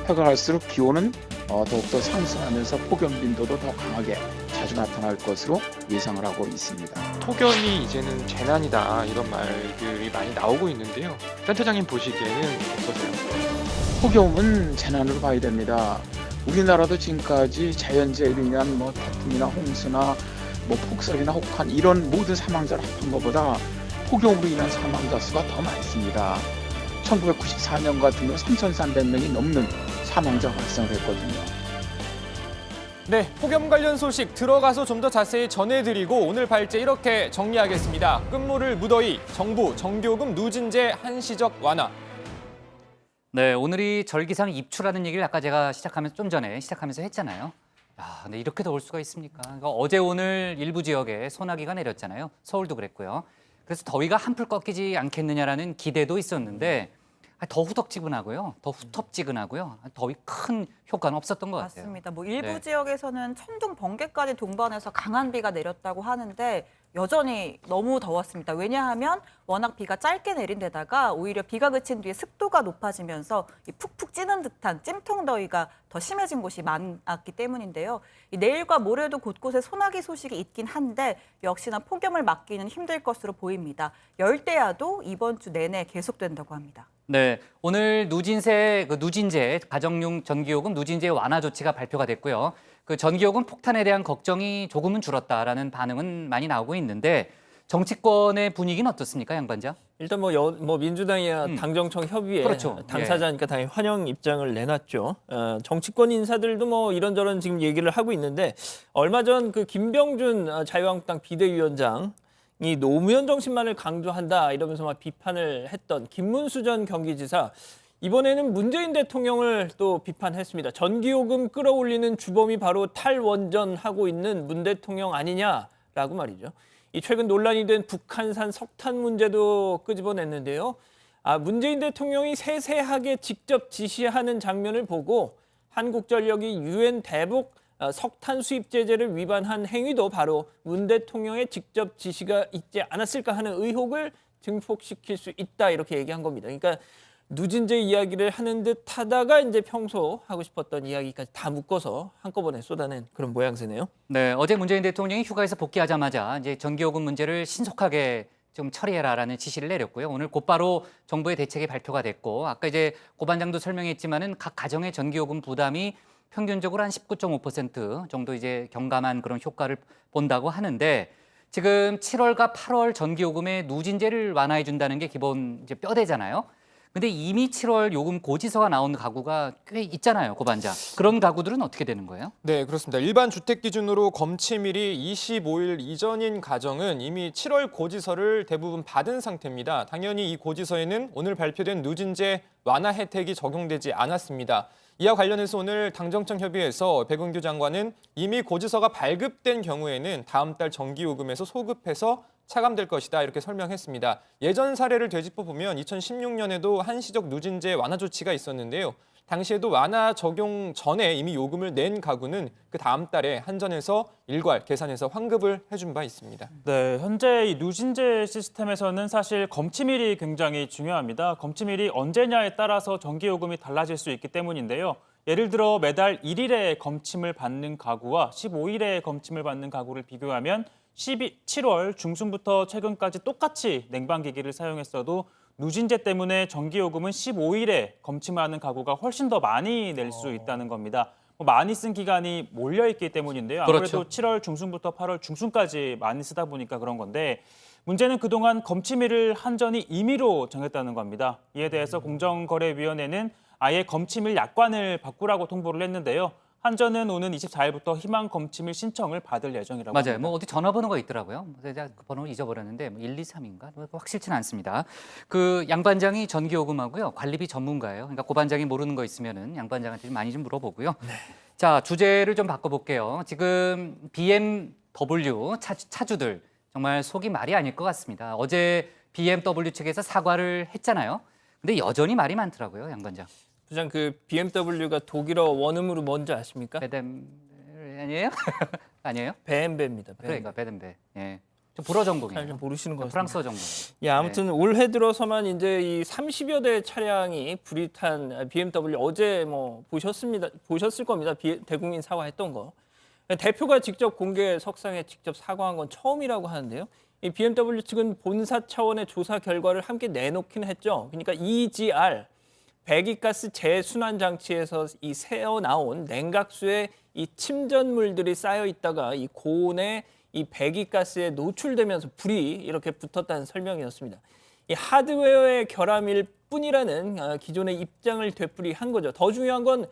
해가 갈수록 기온은 더욱더 상승하면서 폭염 빈도도 더 강하게 자주 나타날 것으로 예상을 하고 있습니다. 폭염이 이제는 재난이다 이런 말들이 많이 나오고 있는데요. 센터장님 보시기에는 어떠세요? 폭염은 재난으로 봐야 됩니다. 우리나라도 지금까지 자연재해로 인한 태풍이나 홍수나 폭설이나 혹한 이런 모든 사망자를 합한 것보다 폭염으로 인한 사망자 수가 더 많습니다. 1994년 같은 경우 3,300명이 넘는 사망자가 발생을 했거든요. 네, 폭염 관련 소식 들어가서 좀 더 자세히 전해드리고 오늘 발제 이렇게 정리하겠습니다. 끝물을 무더위, 정부 전기요금 누진제 한시적 완화. 네, 오늘이 절기상 입추라는 얘기를 아까 제가 좀 전에 시작하면서 했잖아요. 야, 근데 이렇게 더울 수가 있습니까? 그러니까 어제 오늘 일부 지역에 소나기가 내렸잖아요. 서울도 그랬고요. 그래서 더위가 한풀 꺾이지 않겠느냐라는 기대도 있었는데 더 후덥지근하고요. 더 후텁지근하고요. 더위 큰 효과는 없었던 것 같아요. 맞습니다. 일부 네. 지역에서는 천둥, 번개까지 동반해서 강한 비가 내렸다고 하는데 여전히 너무 더웠습니다. 왜냐하면 워낙 비가 짧게 내린 데다가 오히려 비가 그친 뒤에 습도가 높아지면서 이 푹푹 찌는 듯한 찜통 더위가 더 심해진 곳이 많았기 때문인데요. 내일과 모레도 곳곳에 소나기 소식이 있긴 한데 역시나 폭염을 막기는 힘들 것으로 보입니다. 열대야도 이번 주 내내 계속된다고 합니다. 네, 오늘 누진제 가정용 전기요금 누진제 완화 조치가 발표가 됐고요. 그 전기요금 폭탄에 대한 걱정이 조금은 줄었다라는 반응은 많이 나오고 있는데 정치권의 분위기는 어떻습니까, 양반장? 일단 민주당이야 당정청 협의회 그렇죠. 당사자니까 당연히 환영 입장을 내놨죠. 정치권 인사들도 이런저런 지금 얘기를 하고 있는데 얼마 전 그 김병준 자유한국당 비대위원장 이 노무현 정신만을 강조한다 이러면서 비판을 했던 김문수 전 경기지사 이번에는 문재인 대통령을 또 비판했습니다. 전기요금 끌어올리는 주범이 바로 탈원전하고 있는 문 대통령 아니냐라고 말이죠. 이 최근 논란이 된 북한산 석탄 문제도 끄집어냈는데요. 문재인 대통령이 세세하게 직접 지시하는 장면을 보고 한국전력이 유엔 대북 석탄 수입 제재를 위반한 행위도 바로 문 대통령의 직접 지시가 있지 않았을까 하는 의혹을 증폭시킬 수 있다 이렇게 얘기한 겁니다. 그러니까 누진제 이야기를 하는 듯 하다가 이제 평소 하고 싶었던 이야기까지 다 묶어서 한꺼번에 쏟아낸 그런 모양새네요. 네, 어제 문재인 대통령이 휴가에서 복귀하자마자 이제 전기요금 문제를 신속하게 좀 처리해라라는 지시를 내렸고요. 오늘 곧바로 정부의 대책이 발표가 됐고 아까 이제 고 반장도 설명했지만은 각 가정의 전기요금 부담이 평균적으로 한 19.5% 정도 이제 경감한 그런 효과를 본다고 하는데 지금 7월과 8월 전기요금의 누진제를 완화해 준다는 게 기본 이제 뼈대잖아요. 근데 이미 7월 요금 고지서가 나온 가구가 꽤 있잖아요, 고 반장. 그런 가구들은 어떻게 되는 거예요? 네, 그렇습니다. 일반 주택 기준으로 검침일이 25일 이전인 가정은 이미 7월 고지서를 대부분 받은 상태입니다. 당연히 이 고지서에는 오늘 발표된 누진제 완화 혜택이 적용되지 않았습니다. 이와 관련해서 오늘 당정청 협의회에서 백운규 장관은 이미 고지서가 발급된 경우에는 다음 달 전기요금에서 소급해서 차감될 것이다 이렇게 설명했습니다. 예전 사례를 되짚어 보면 2016년에도 한시적 누진제 완화 조치가 있었는데요. 당시에도 완화 적용 전에 이미 요금을 낸 가구는 그 다음 달에 한전에서 일괄 계산해서 환급을 해준 바 있습니다. 네, 현재 이 누진제 시스템에서는 사실 검침일이 굉장히 중요합니다. 검침일이 언제냐에 따라서 전기요금이 달라질 수 있기 때문인데요. 예를 들어 매달 1일에 검침을 받는 가구와 15일에 검침을 받는 가구를 비교하면 7월 중순부터 최근까지 똑같이 냉방기기를 사용했어도 누진제 때문에 전기요금은 15일에 검침하는 가구가 훨씬 더 많이 낼 수 있다는 겁니다. 많이 쓴 기간이 몰려있기 때문인데요. 아무래도 그렇죠. 7월 중순부터 8월 중순까지 많이 쓰다 보니까 그런 건데 문제는 그동안 검침일을 한전이 임의로 정했다는 겁니다. 이에 대해서 공정거래위원회는 아예 검침일 약관을 바꾸라고 통보를 했는데요. 한전은 오는 24일부터 희망 검침일 신청을 받을 예정이라고 맞아요. 합니다. 뭐 어디 전화번호가 있더라고요. 제가 그 번호를 잊어버렸는데 1, 2, 3인가? 확실치는 않습니다. 그 양 반장이 전기요금하고요. 관리비 전문가예요. 그러니까 고 반장이 모르는 거 있으면은 양 반장한테 좀 많이 좀 물어보고요. 네. 자, 주제를 좀 바꿔볼게요. 지금 BMW 차주들 정말 속이 말이 아닐 것 같습니다. 어제 BMW 측에서 사과를 했잖아요. 근데 여전히 말이 많더라고요, 양 반장. 부장 그 BMW가 독일어 원음으로 뭔지 아십니까? 베덴 아니에요? 아니에요? 베엠베입니다. 그러니까 베덴베. 예. 좀 불어 전공이에요. 잘 모르시는 것 같습니다. 프랑스어 전공. 예, 아무튼 올해 들어서만 이제 이 30여 대 차량이 불이 탄 BMW 어제 뭐 보셨을 겁니다. 대국민 사과했던 거. 대표가 직접 공개 석상에 직접 사과한 건 처음이라고 하는데요. 이 BMW 측은 본사 차원의 조사 결과를 함께 내놓긴 했죠. 그러니까 EGR 배기가스 재순환 장치에서 이 새어 나온 냉각수에 이 침전물들이 쌓여 있다가 이 고온에 이 배기가스에 노출되면서 불이 이렇게 붙었다는 설명이었습니다. 이 하드웨어의 결함일 뿐이라는 기존의 입장을 되풀이한 거죠. 더 중요한 건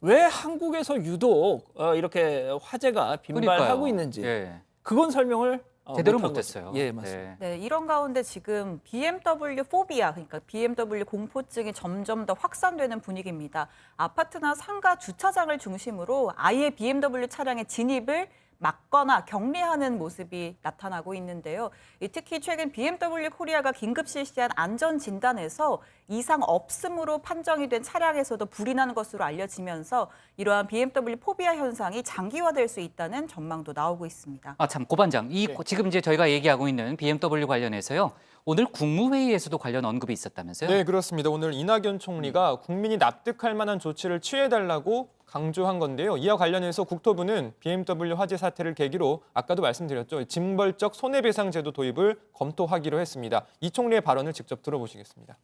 왜 한국에서 유독 이렇게 화재가 빈발하고 있는지 그건 설명을 제대로 못했어요. 예, 맞습니다. 네, 이런 가운데 지금 BMW 포비아, 그러니까 BMW 공포증이 점점 더 확산되는 분위기입니다. 아파트나 상가 주차장을 중심으로 아예 BMW 차량의 진입을 막거나 격리하는 모습이 나타나고 있는데요. 특히 최근 BMW 코리아가 긴급 실시한 안전 진단에서 이상 없음으로 판정이 된 차량에서도 불이 나는 것으로 알려지면서 이러한 BMW 포비아 현상이 장기화될 수 있다는 전망도 나오고 있습니다. 아, 참, 고 반장. 지금 이제 저희가 얘기하고 있는 BMW 관련해서요. 오늘 국무회의에서도 관련 언급이 있었다면서요? 네, 그렇습니다. 오늘 이낙연 총리가 국민이 납득할 만한 조치를 취해달라고 강조한 건데요. 이와 관련해서 국토부는 BMW 화재 사태를 계기로 아까도 말씀드렸죠. 징벌적 손해배상 제도 도입을 검토하기로 했습니다. 이 총리의 발언을 직접 들어보시겠습니다.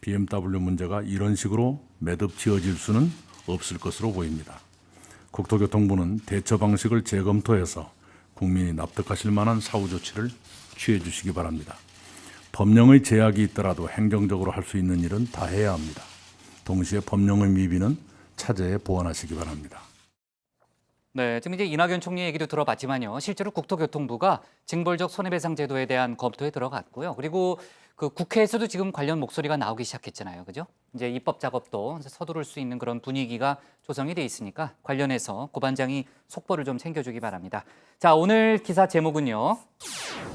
BMW 문제가 이런 식으로 매듭 지어질 수는 없을 것으로 보입니다. 국토교통부는 대처 방식을 재검토해서 국민이 납득하실 만한 사후 조치를 취해 주시기 바랍니다. 법령의 제약이 있더라도 행정적으로 할 수 있는 일은 다 해야 합니다. 동시에 법령의 미비는 차제에 보완하시기 바랍니다. 네, 지금 이제 이낙연 총리 얘기도 들어봤지만요. 실제로 국토교통부가 징벌적 손해배상 제도에 대한 검토에 들어갔고요. 그리고 그 국회에서도 지금 관련 목소리가 나오기 시작했잖아요. 그죠? 이제 입법 작업도 서두를 수 있는 그런 분위기가 조성이 돼 있으니까 관련해서 고 반장이 속보를 좀 챙겨주기 바랍니다. 자, 오늘 기사 제목은요.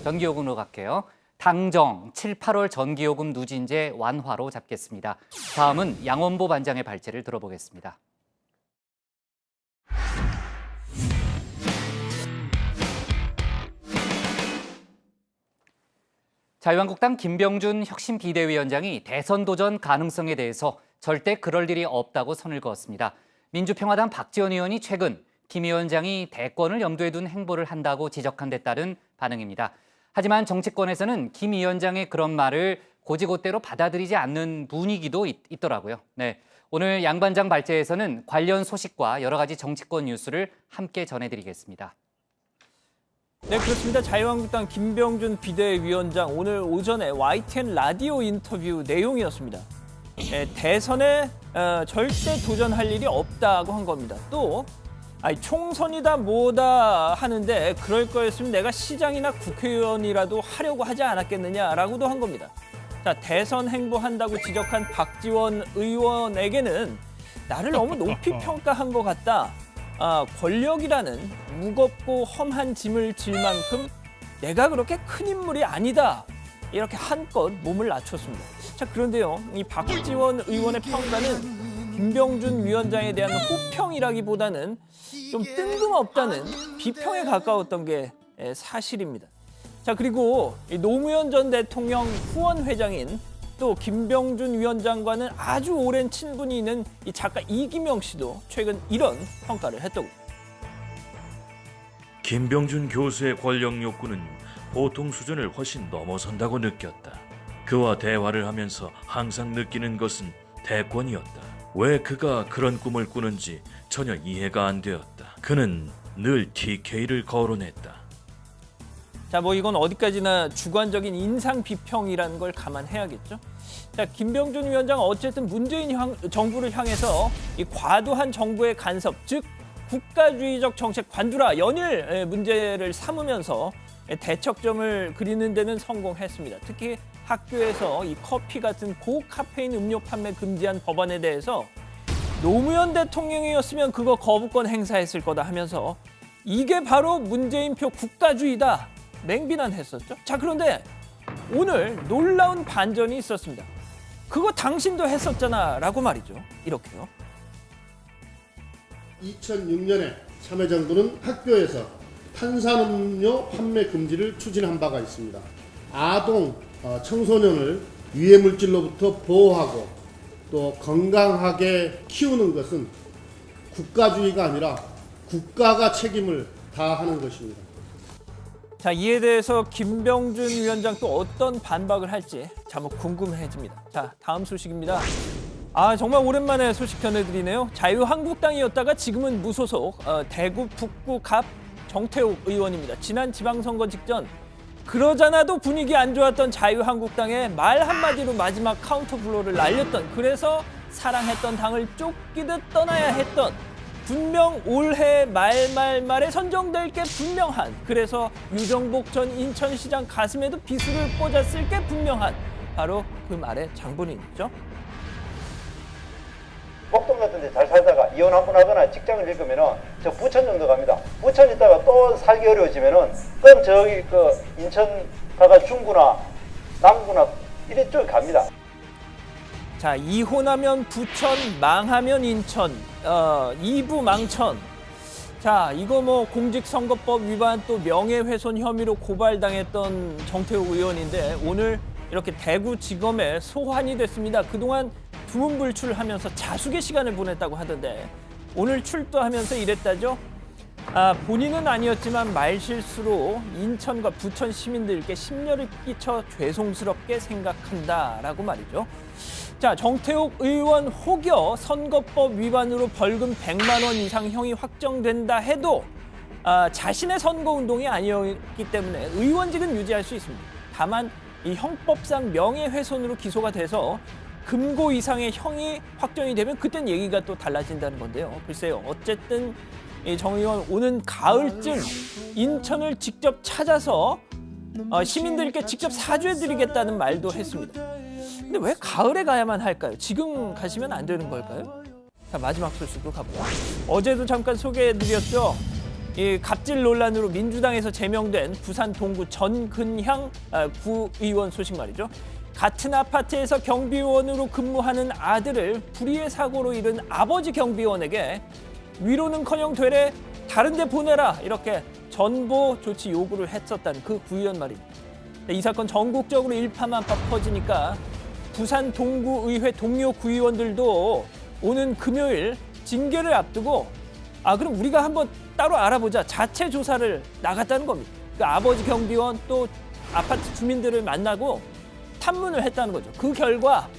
전기요금으로 갈게요. 당정 7, 8월 전기요금 누진제 완화로 잡겠습니다. 다음은 양원보 반장의 발제를 들어보겠습니다. 자유한국당 김병준 혁신 비대위원장이 대선 도전 가능성에 대해서 절대 그럴 일이 없다고 선을 그었습니다. 민주평화당 박지원 의원이 최근 김 위원장이 대권을 염두에 둔 행보를 한다고 지적한 데 따른 반응입니다. 하지만 정치권에서는 김 위원장의 그런 말을 고지고대로 받아들이지 않는 분위기도 있더라고요. 네, 오늘 양 반장 발제에서는 관련 소식과 여러 가지 정치권 뉴스를 함께 전해드리겠습니다. 네, 그렇습니다. 자유한국당 김병준 비대위원장 오늘 오전에 YTN 라디오 인터뷰 내용이었습니다. 대선에 절대 도전할 일이 없다고 한 겁니다. 또 총선이다 뭐다 하는데 그럴 거였으면 내가 시장이나 국회의원이라도 하려고 하지 않았겠느냐라고도 한 겁니다. 자, 대선 행보한다고 지적한 박지원 의원에게는 나를 너무 높이 평가한 것 같다. 권력이라는 무겁고 험한 짐을 질 만큼 내가 그렇게 큰 인물이 아니다. 이렇게 한껏 몸을 낮췄습니다. 자, 그런데요, 이 박지원 의원의 평가는 김병준 위원장에 대한 호평이라기보다는 좀 뜬금없다는 비평에 가까웠던 게 사실입니다. 자, 그리고 이 노무현 전 대통령 후원 회장인 또 김병준 위원장과는 아주 오랜 친분이 있는 이 작가 이기명 씨도 최근 이런 평가를 했다고. 김병준 교수의 권력 욕구는 보통 수준을 훨씬 넘어선다고 느꼈다. 그와 대화를 하면서 항상 느끼는 것은 대권이었다. 왜 그가 그런 꿈을 꾸는지 전혀 이해가 안 되었다. 그는 늘 TK를 거론했다. 자, 뭐 이건 어디까지나 주관적인 인상 비평이라는 걸 감안해야겠죠. 자, 김병준 위원장은 어쨌든 문재인 정부를 향해서 이 과도한 정부의 간섭, 즉 국가주의적 정책 관두라 연일 문제를 삼으면서 대척점을 그리는 데는 성공했습니다. 특히 학교에서 이 커피 같은 고카페인 음료 판매 금지한 법안에 대해서 노무현 대통령이었으면 그거 거부권 행사했을 거다 하면서 이게 바로 문재인표 국가주의다 맹비난했었죠. 자, 그런데 오늘 놀라운 반전이 있었습니다. 그거 당신도 했었잖아 라고 말이죠. 이렇게요. 2006년에 참여정부는 학교에서 탄산음료 판매 금지를 추진한 바가 있습니다. 아동, 청소년을 유해물질로부터 보호하고 또 건강하게 키우는 것은 국가주의가 아니라 국가가 책임을 다하는 것입니다. 자, 이에 대해서 김병준 위원장 또 어떤 반박을 할지 참 궁금해집니다. 자, 다음 소식입니다. 정말 오랜만에 소식 전해드리네요. 자유한국당이었다가 지금은 무소속 대구 북구 갑 정태욱 의원입니다. 지난 지방선거 직전 그러잖아도 분위기 안 좋았던 자유한국당에 말 한마디로 마지막 카운터 블로를 날렸던, 그래서 사랑했던 당을 쫓기듯 떠나야 했던, 분명 올해 말에 선정될 게 분명한, 그래서 유정복 전 인천시장 가슴에도 비수를 꽂았을 게 분명한 바로 그 말의 장본인이죠. 목동 같은 데 잘 살다가 이혼 한 번 하거나 직장을 잃으면은 저 부천 정도 갑니다. 부천 있다가 또 살기 어려워지면은 그럼 저기 그 인천 가가 중구나 남구나 이래 쪽 갑니다. 자, 이혼하면 부천, 망하면 인천, 2부 망천. 자, 이거 뭐 공직선거법 위반 또 명예훼손 혐의로 고발당했던 정태욱 의원인데 오늘 이렇게 대구지검에 소환이 됐습니다. 그동안 두문불출하면서 자숙의 시간을 보냈다고 하던데 오늘 출두하면서 이랬다죠. 본인은 아니었지만 말실수로 인천과 부천 시민들께 심려를 끼쳐 죄송스럽게 생각한다라고 말이죠. 자, 정태욱 의원 혹여 선거법 위반으로 벌금 100만 원 이상 형이 확정된다 해도 자신의 선거운동이 아니었기 때문에 의원직은 유지할 수 있습니다. 다만 이 형법상 명예훼손으로 기소가 돼서 금고 이상의 형이 확정이 되면 그땐 얘기가 또 달라진다는 건데요. 글쎄요. 어쨌든 이 정 의원 오는 가을쯤 인천을 직접 찾아서 시민들께 직접 사죄드리겠다는 말도 했습니다. 근데 왜 가을에 가야만 할까요? 지금 가시면 안 되는 걸까요? 자, 마지막 소식으로 가보죠. 어제도 잠깐 소개해드렸죠. 이 갑질 논란으로 민주당에서 제명된 부산 동구 전근향 구의원 소식 말이죠. 같은 아파트에서 경비원으로 근무하는 아들을 불의의 사고로 잃은 아버지 경비원에게 위로는커녕 되레 다른 데 보내라 이렇게 전보 조치 요구를 했었다는 그 구의원 말입니다. 이 사건 전국적으로 일파만파 퍼지니까 부산 동구의회 동료 구의원들도 오는 금요일 징계를 앞두고 그럼 우리가 한번 따로 알아보자 자체 조사를 나갔다는 겁니다. 그 아버지 경비원 또 아파트 주민들을 만나고 탐문을 했다는 거죠. 그 결과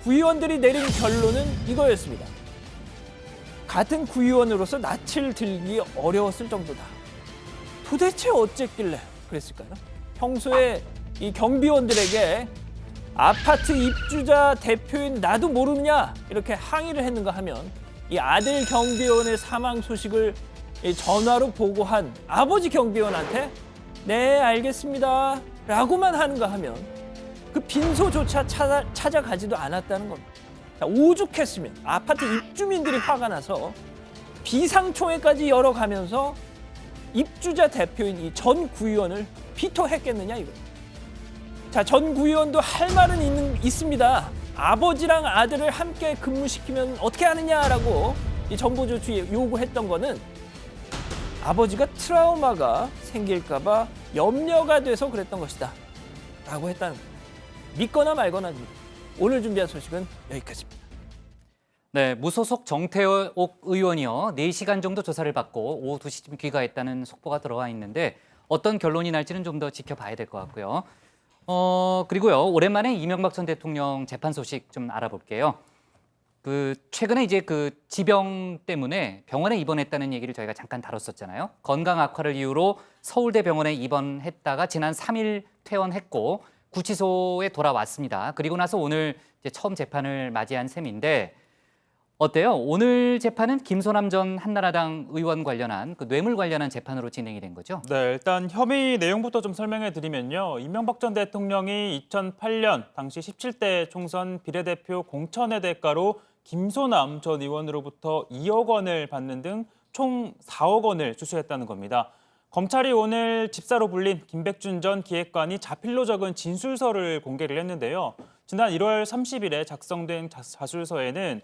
구의원들이 내린 결론은 이거였습니다. 같은 구의원으로서 낯을 들기 어려웠을 정도다. 도대체 어쨌길래 그랬을까요? 평소에 이 경비원들에게 아파트 입주자 대표인 나도 모르느냐 이렇게 항의를 했는가 하면 이 아들 경비원의 사망 소식을 전화로 보고한 아버지 경비원한테 네 알겠습니다 라고만 하는가 하면 그 빈소조차 찾아가지도 않았다는 겁니다. 오죽했으면 아파트 입주민들이 화가 나서 비상총회까지 열어가면서 입주자 대표인 이 전 구의원을 비토했겠느냐 이거. 자, 전 구의원도 할 말은 있습니다. 아버지랑 아들을 함께 근무시키면 어떻게 하느냐라고 이 정보조 주에 요구했던 거는 아버지가 트라우마가 생길까봐 염려가 돼서 그랬던 것이다 라고 했다는 거예요. 믿거나 말거나입니다. 오늘 준비한 소식은 여기까지입니다. 네, 무소속 정태옥 의원이요. 4시간 정도 조사를 받고 오후 2시쯤 귀가했다는 속보가 들어와 있는데 어떤 결론이 날지는 좀 더 지켜봐야 될 것 같고요. 그리고요. 오랜만에 이명박 전 대통령 재판 소식 좀 알아볼게요. 최근에 이제 지병 때문에 병원에 입원했다는 얘기를 저희가 잠깐 다뤘었잖아요. 건강 악화를 이유로 서울대 병원에 입원했다가 지난 3일 퇴원했고 구치소에 돌아왔습니다. 그리고 나서 오늘 이제 처음 재판을 맞이한 셈인데 어때요? 오늘 재판은 김소남 전 한나라당 의원 관련한 뇌물 관련한 재판으로 진행이 된 거죠? 네, 일단 혐의 내용부터 좀 설명해 드리면요. 이명박 전 대통령이 2008년 당시 17대 총선 비례대표 공천의 대가로 김소남 전 의원으로부터 2억 원을 받는 등 총 4억 원을 수수했다는 겁니다. 검찰이 오늘 집사로 불린 김백준 전 기획관이 자필로 적은 진술서를 공개를 했는데요. 지난 1월 30일에 작성된 자술서에는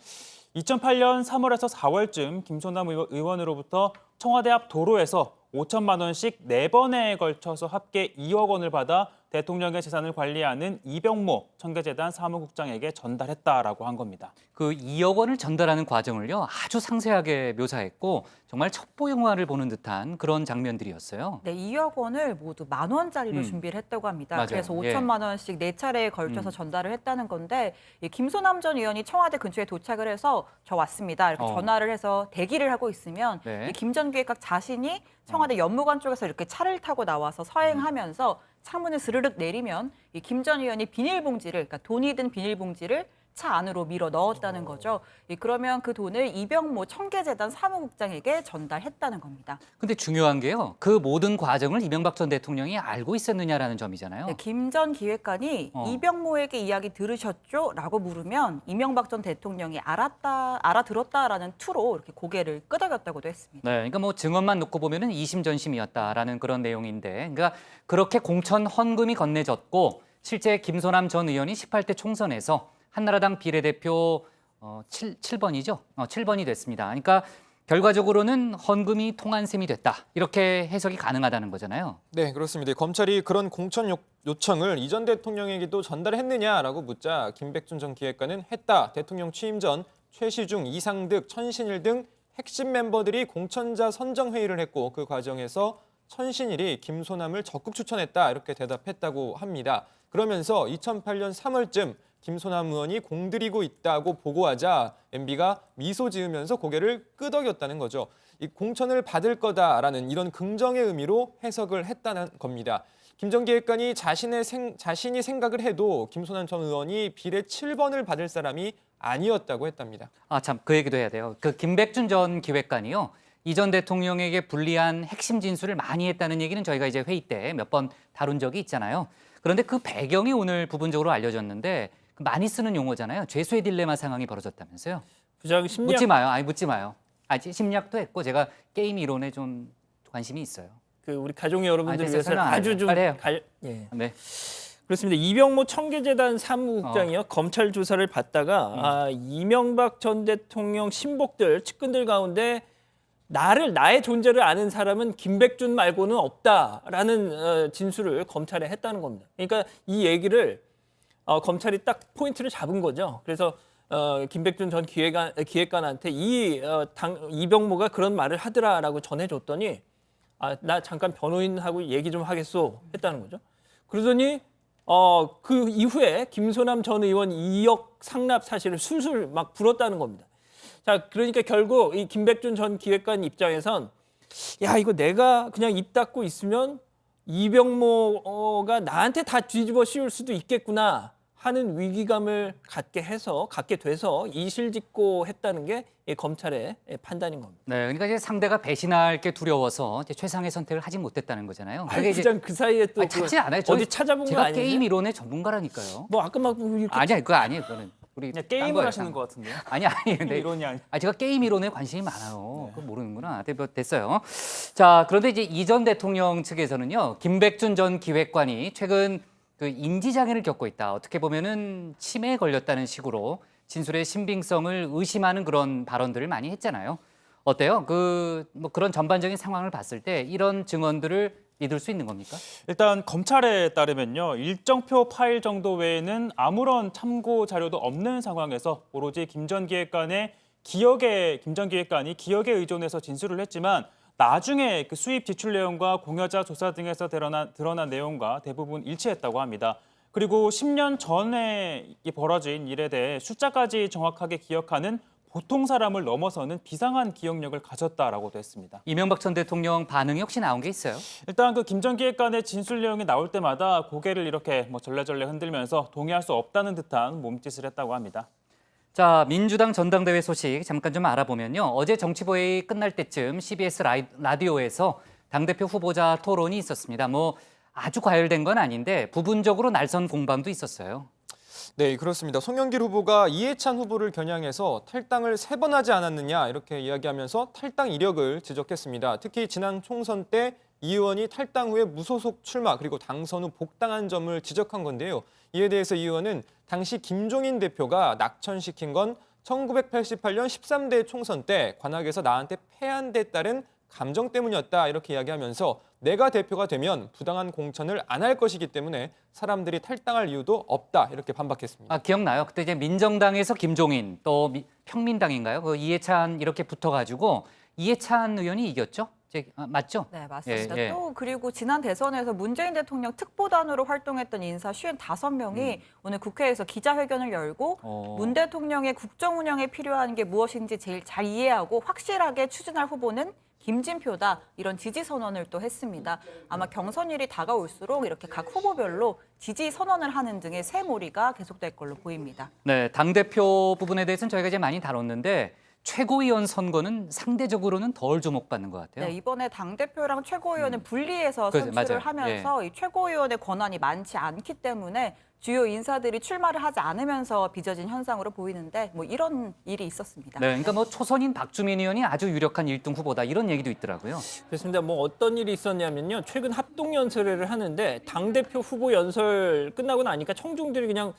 2008년 3월에서 4월쯤 김소남 의원으로부터 청와대 앞 도로에서 5천만 원씩 4번에 걸쳐서 합계 2억 원을 받아 대통령의 재산을 관리하는 이병모 청계재단 사무국장에게 전달했다라고 한 겁니다. 그 2억 원을 전달하는 과정을요. 아주 상세하게 묘사했고 정말 첩보 영화를 보는 듯한 그런 장면들이었어요. 네, 2억 원을 모두 10,000원짜리로 준비를 했다고 합니다. 맞아요. 그래서 예. 5천만 원씩 4차례에 걸쳐서 전달을 했다는 건데 이 김소남 전 의원이 청와대 근처에 도착을 해서 저 왔습니다. 이렇게 전화를 해서 대기를 하고 있으면 네. 이 김 전 기획관 자신이 청와대 연무관 쪽에서 이렇게 차를 타고 나와서 서행하면서 창문을 스르륵 내리면 이 김 전 의원이 비닐봉지를, 그러니까 돈이 든 비닐봉지를 차 안으로 밀어 넣었다는 거죠. 그러면 그 돈을 이병모 청계재단 사무국장에게 전달했다는 겁니다. 근데 중요한 게요. 그 모든 과정을 이명박 전 대통령이 알고 있었느냐라는 점이잖아요. 네, 김 전 기획관이 이병모에게 이야기 들으셨죠? 라고 물으면 이명박 전 대통령이 알아들었다라는 투로 이렇게 고개를 끄덕였다고도 했습니다. 네, 그러니까 뭐 증언만 놓고 보면은 이심전심이었다라는 그런 내용인데, 그러니까 그렇게 공천 헌금이 건네졌고 실제 김소남 전 의원이 18대 총선에서 한나라당 비례대표 7번이죠. 7번이 됐습니다. 그러니까 결과적으로는 헌금이 통한 셈이 됐다. 이렇게 해석이 가능하다는 거잖아요. 네, 그렇습니다. 검찰이 그런 공천 요청을 이 전 대통령에게도 전달했느냐라고 묻자 김백준 전 기획관은 했다. 대통령 취임 전 최시중, 이상득, 천신일 등 핵심 멤버들이 공천자 선정 회의를 했고 그 과정에서 천신일이 김소남을 적극 추천했다. 이렇게 대답했다고 합니다. 그러면서 2008년 3월쯤 김소남 의원이 공들이고 있다고 보고하자 MB가 미소 지으면서 고개를 끄덕였다는 거죠. 이 공천을 받을 거다라는 이런 긍정의 의미로 해석을 했다는 겁니다. 김 전 기획관이 자신이 생각을 해도 김소남 전 의원이 비례 7번을 받을 사람이 아니었다고 했답니다. 참, 그 얘기도 해야 돼요. 그 김백준 전 기획관이요. 이 전 대통령에게 불리한 핵심 진술을 많이 했다는 얘기는 저희가 이제 회의 때 몇 번 다룬 적이 있잖아요. 그런데 그 배경이 오늘 부분적으로 알려졌는데 많이 쓰는 용어잖아요. 죄수의 딜레마 상황이 벌어졌다면서요. 부장 심리학 묻지 마요. 아니 묻지 마요. 심리학도 했고 제가 게임 이론에 좀 관심이 있어요. 우리 가족 여러분들 됐어요. 위해서 설명 안 아주 해요. 좀 빨리 해요. 예. 네. 그렇습니다. 이병모 청계재단 사무국장이요. 검찰 조사를 받다가 이명박 전 대통령 친복들, 측근들 가운데 나의 존재를 아는 사람은 김백준 말고는 없다라는 진술을 검찰에 했다는 겁니다. 그러니까 이 얘기를 검찰이 딱 포인트를 잡은 거죠. 그래서 김백준 전 기획관한테 이병모가 그런 말을 하더라라고 전해줬더니 나 잠깐 변호인하고 얘기 좀 하겠소 했다는 거죠. 그러더니 그 이후에 김소남 전 의원 2억 상납 사실을 술술 막 불었다는 겁니다. 자, 그러니까 결국 이 김백준 전 기획관 입장에선 야, 이거 내가 그냥 입 닫고 있으면 이병모가 나한테 다 뒤집어 씌울 수도 있겠구나 하는 위기감을 갖게 돼서 이실직고 했다는 게 검찰의 판단인 겁니다. 네, 그러니까 이제 상대가 배신할 게 두려워서 이제 최상의 선택을 하지 못했다는 거잖아요. 부장 그 사이에 또 찾지 않아요. 어디 찾아본 거 제가 아니에요? 게임 이론의 전문가라니까요. 뭐 아까 막 이렇게 아니야, 그거 아니에요. 그거는 우리 그냥 딴 게임을 거예요, 하시는 딴 것 거. 같은데요. 아니 근데 이론이 아니. 제가 게임 이론에 관심이 많아요. 그거 모르는구나. 됐어요. 자, 그런데 이제 이 전 대통령 측에서는요, 김백준 전 기획관이 최근 그 인지장애를 겪고 있다. 어떻게 보면은 치매에 걸렸다는 식으로 진술의 신빙성을 의심하는 그런 발언들을 많이 했잖아요. 어때요? 뭐 그런 전반적인 상황을 봤을 때 이런 증언들을 믿을 수 있는 겁니까? 일단 검찰에 따르면요, 일정표 파일 정도 외에는 아무런 참고 자료도 없는 상황에서 오로지 김 전 기획관이 기억에 의존해서 진술을 했지만 나중에 그 수입 지출 내용과 공여자 조사 등에서 드러난 내용과 대부분 일치했다고 합니다. 그리고 10년 전에 벌어진 일에 대해 숫자까지 정확하게 기억하는 보통 사람을 넘어서는 비상한 기억력을 가졌다라고도 했습니다. 이명박 전 대통령 반응이 혹시 나온 게 있어요? 일단 그 김 전 기획관의 진술 내용이 나올 때마다 고개를 이렇게 절레절레 흔들면서 동의할 수 없다는 듯한 몸짓을 했다고 합니다. 자, 민주당 전당대회 소식 잠깐 좀 알아보면요. 어제 정치보회의 끝날 때쯤 CBS 라디오에서 당대표 후보자 토론이 있었습니다. 뭐 아주 과열된 건 아닌데 부분적으로 날선 공방도 있었어요. 네, 그렇습니다. 송영길 후보가 이해찬 후보를 겨냥해서 탈당을 3번 하지 않았느냐 이렇게 이야기하면서 탈당 이력을 지적했습니다. 특히 지난 총선 때 이 의원이 탈당 후에 무소속 출마 그리고 당선 후 복당한 점을 지적한 건데요. 이에 대해서 이 의원은 당시 김종인 대표가 낙천시킨 건 1988년 13대 총선 때 관악에서 나한테 패한 데 따른 감정 때문이었다 이렇게 이야기하면서 내가 대표가 되면 부당한 공천을 안 할 것이기 때문에 사람들이 탈당할 이유도 없다 이렇게 반박했습니다. 기억나요? 그때 이제 민정당에서 김종인 또 평민당인가요? 그 이해찬 이렇게 붙어가지고 이해찬 의원이 이겼죠? 맞죠? 네, 맞습니다. 예. 또 그리고 지난 대선에서 문재인 대통령 특보단으로 활동했던 인사 55명이 오늘 국회에서 기자회견을 열고 문 대통령의 국정 운영에 필요한 게 무엇인지 제일 잘 이해하고 확실하게 추진할 후보는 김진표다 이런 지지 선언을 또 했습니다. 아마 경선일이 다가올수록 이렇게 각 후보별로 지지 선언을 하는 등의 새몰이가 계속될 걸로 보입니다. 네, 당대표 부분에 대해서는 저희가 이제 많이 다뤘는데 최고위원 선거는 상대적으로는 덜 주목받는 것 같아요. 네, 이번에 당대표랑 최고위원은 분리해서 선출을 맞아요. 하면서 이 최고위원의 권한이 많지 않기 때문에 주요 인사들이 출마를 하지 않으면서 빚어진 현상으로 보이는데 뭐 이런 일이 있었습니다. 네, 그러니까 뭐 초선인 박주민 의원이 아주 유력한 1등 후보다 이런 얘기도 있더라고요. 그렇습니다. 뭐 어떤 일이 있었냐면요. 최근 합동 연설회를 하는데 당대표 후보 연설 끝나고 나니까 청중들이 그냥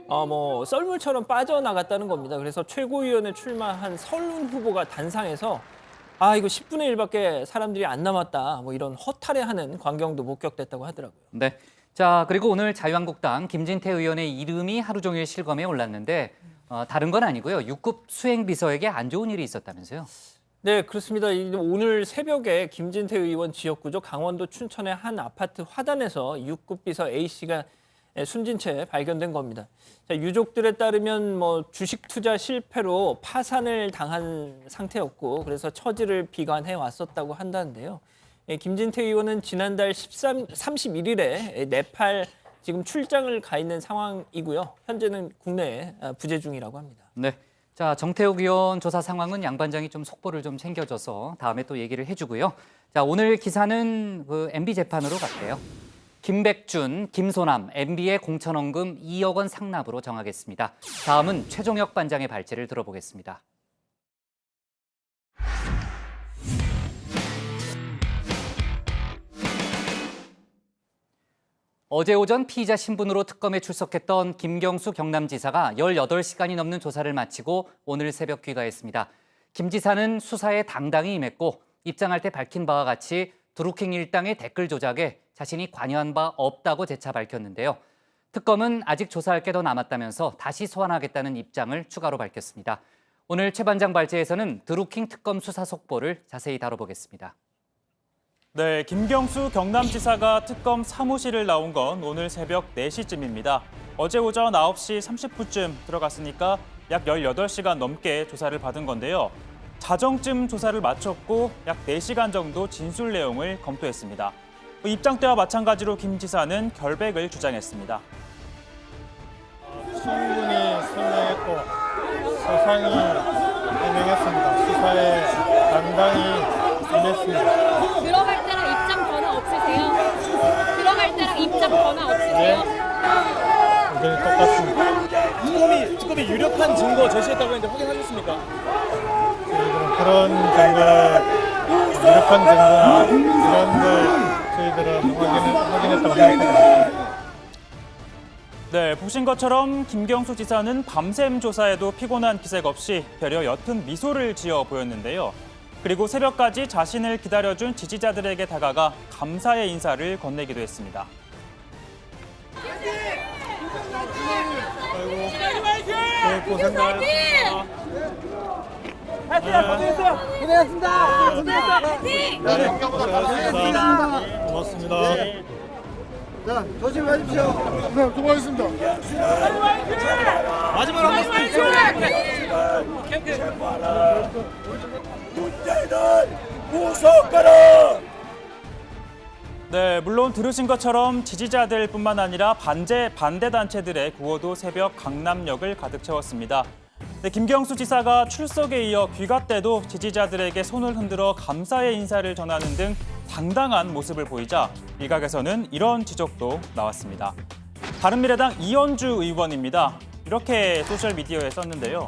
뭐 썰물처럼 빠져나갔다는 겁니다. 그래서 최고위원에 출마한 설훈 후보가 단상에서 이거 10분의 1밖에 사람들이 안 남았다. 뭐 이런 허탈해하는 광경도 목격됐다고 하더라고요. 네. 자, 그리고 오늘 자유한국당 김진태 의원의 이름이 하루 종일 실검에 올랐는데 다른 건 아니고요. 6급 수행비서에게 안 좋은 일이 있었다면서요? 네, 그렇습니다. 오늘 새벽에 김진태 의원 지역구죠. 강원도 춘천의 한 아파트 화단에서 6급 비서 A씨가 숨진 채 발견된 겁니다. 자, 유족들에 따르면 뭐 주식 투자 실패로 파산을 당한 상태였고 그래서 처지를 비관해 왔었다고 한다는데요. 김진태 의원은 지난달 31일에 네팔 지금 출장을 가 있는 상황이고요. 현재는 국내에 부재 중이라고 합니다. 네. 자, 정태욱 의원 조사 상황은 양 반장이 좀 속보를 좀 챙겨줘서 다음에 또 얘기를 해주고요. 자, 오늘 기사는 그 MB 재판으로 갈게요. 김백준, 김소남, MB의 공천원금 2억 원 상납으로 정하겠습니다. 다음은 최종혁 반장의 발제를 들어보겠습니다. 어제 오전 피의자 신분으로 특검에 출석했던 김경수 경남지사가 18시간이 넘는 조사를 마치고 오늘 새벽 귀가했습니다. 김 지사는 수사에 당당히 임했고 입장할 때 밝힌 바와 같이 드루킹 일당의 댓글 조작에 자신이 관여한 바 없다고 재차 밝혔는데요. 특검은 아직 조사할 게 더 남았다면서 다시 소환하겠다는 입장을 추가로 밝혔습니다. 오늘 최 반장 발제에서는 드루킹 특검 수사 속보를 자세히 다뤄보겠습니다. 네, 김경수 경남지사가 특검 사무실을 나온 건 오늘 새벽 4시쯤입니다. 어제 오전 9시 30분쯤 들어갔으니까 약 18시간 넘게 조사를 받은 건데요. 자정쯤 조사를 마쳤고 약 4시간 정도 진술 내용을 검토했습니다. 입장 때와 마찬가지로 김 지사는 결백을 주장했습니다. 충분히 설명했고 소상히 해명했습니다. 수사에 당당히 임했습니다. 들어갈 때랑 입장 변화 없으세요? 들어갈 때랑 입장 변화 없으세요? 여전히 똑같습니다. 특검이 유력한 증거 제시했다고 했는데 확인하셨습니까? 저희들은 그런 유력한 증거나 이런 걸 저희들은 확인했다고 생각합니다. 네, 보신 것처럼 김경수 지사는 밤샘 조사에도 피곤한 기색 없이 되려 옅은 미소를 지어 보였는데요. 그리고 새벽까지 자신을 기다려준 지지자들에게 다가가 감사의 인사를 건네기도 했습니다. 고생 많으셨습니다. 고맙습니다. 자, 조심하십시오. 네, 수고하셨습니다. 마지막으로 한 말씀 네, 물론 들으신 것처럼 지지자들뿐만 아니라 반대 단체들의 구호도 새벽 강남역을 가득 채웠습니다. 네, 김경수 지사가 출석에 이어 귀가 때도 지지자들에게 손을 흔들어 감사의 인사를 전하는 등 당당한 모습을 보이자 일각에서는 이런 지적도 나왔습니다. 바른미래당 이현주 의원입니다. 이렇게 소셜미디어에 썼는데요.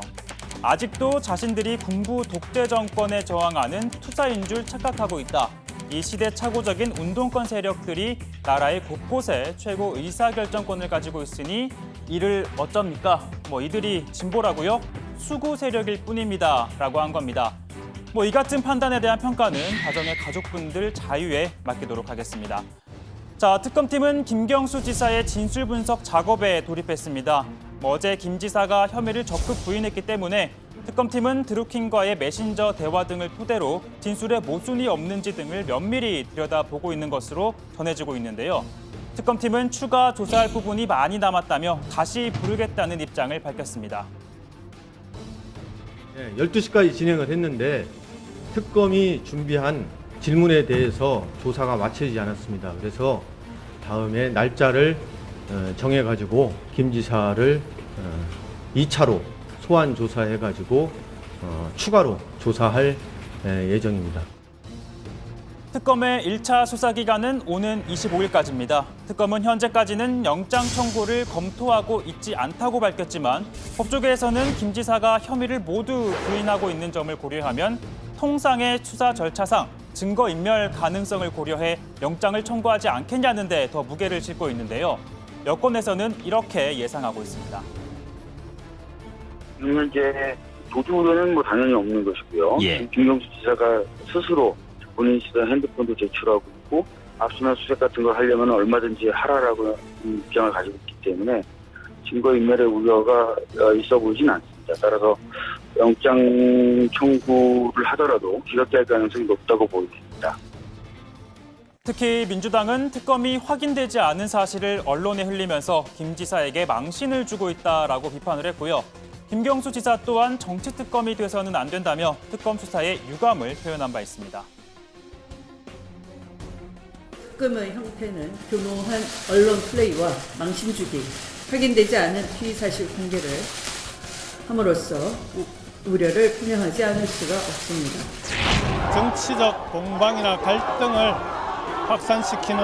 아직도 자신들이 군부 독재 정권에 저항하는 투사인 줄 착각하고 있다. 이 시대착오적인 운동권 세력들이 나라의 곳곳에 최고 의사결정권을 가지고 있으니 이를 어쩝니까? 이들이 진보라고요? 수구 세력일 뿐입니다. 라고 한 겁니다. 이 같은 판단에 대한 평가는 가정의 가족분들 자유에 맡기도록 하겠습니다. 자, 특검팀은 김경수 지사의 진술 분석 작업에 돌입했습니다. 어제 김 지사가 혐의를 적극 부인했기 때문에 특검팀은 드루킹과의 메신저 대화 등을 토대로 진술에 모순이 없는지 등을 면밀히 들여다보고 있는 것으로 전해지고 있는데요. 특검팀은 추가 조사할 부분이 많이 남았다며 다시 부르겠다는 입장을 밝혔습니다. 12시까지 진행을 했는데 특검이 준비한 질문에 대해서 조사가 마치지 않았습니다. 그래서 다음에 날짜를 정해가지고 김 지사를 2차로 소환 조사해가지고 추가로 조사할 예정입니다. 특검의 1차 수사 기간은 오는 25일까지입니다. 특검은 현재까지는 영장 청구를 검토하고 있지 않다고 밝혔지만 법조계에서는 김 지사가 혐의를 모두 부인하고 있는 점을 고려하면 통상의 수사 절차상 증거인멸 가능성을 고려해 영장을 청구하지 않겠냐는 데 더 무게를 싣고 있는데요. 여권에서는 이렇게 예상하고 있습니다. 현재 도주 우려는 당연히 없는 것이고요. 김경수 지사가 스스로 본인 쓰던 핸드폰도 제출하고 있고 압수수색 같은 걸 하려면 얼마든지 하라라고 입장을 가지고 있기 때문에 증거인멸의 우려가 있어 보이진 않습니다. 따라서 영장 청구를 하더라도 기각될 가능성이 높다고 보입니다. 특히 민주당은 특검이 확인되지 않은 사실을 언론에 흘리면서 김 지사에게 망신을 주고 있다라고 비판을 했고요. 김경수 지사 또한 정치 특검이 돼서는 안 된다며 특검 수사에 유감을 표현한 바 있습니다. 특검의 형태는 교묘한 언론 플레이와 망신 주기, 확인되지 않은 피의 사실 공개를 함으로써 우려를 표명하지 않을 수가 없습니다. 정치적 공방이나 갈등을 확산시키는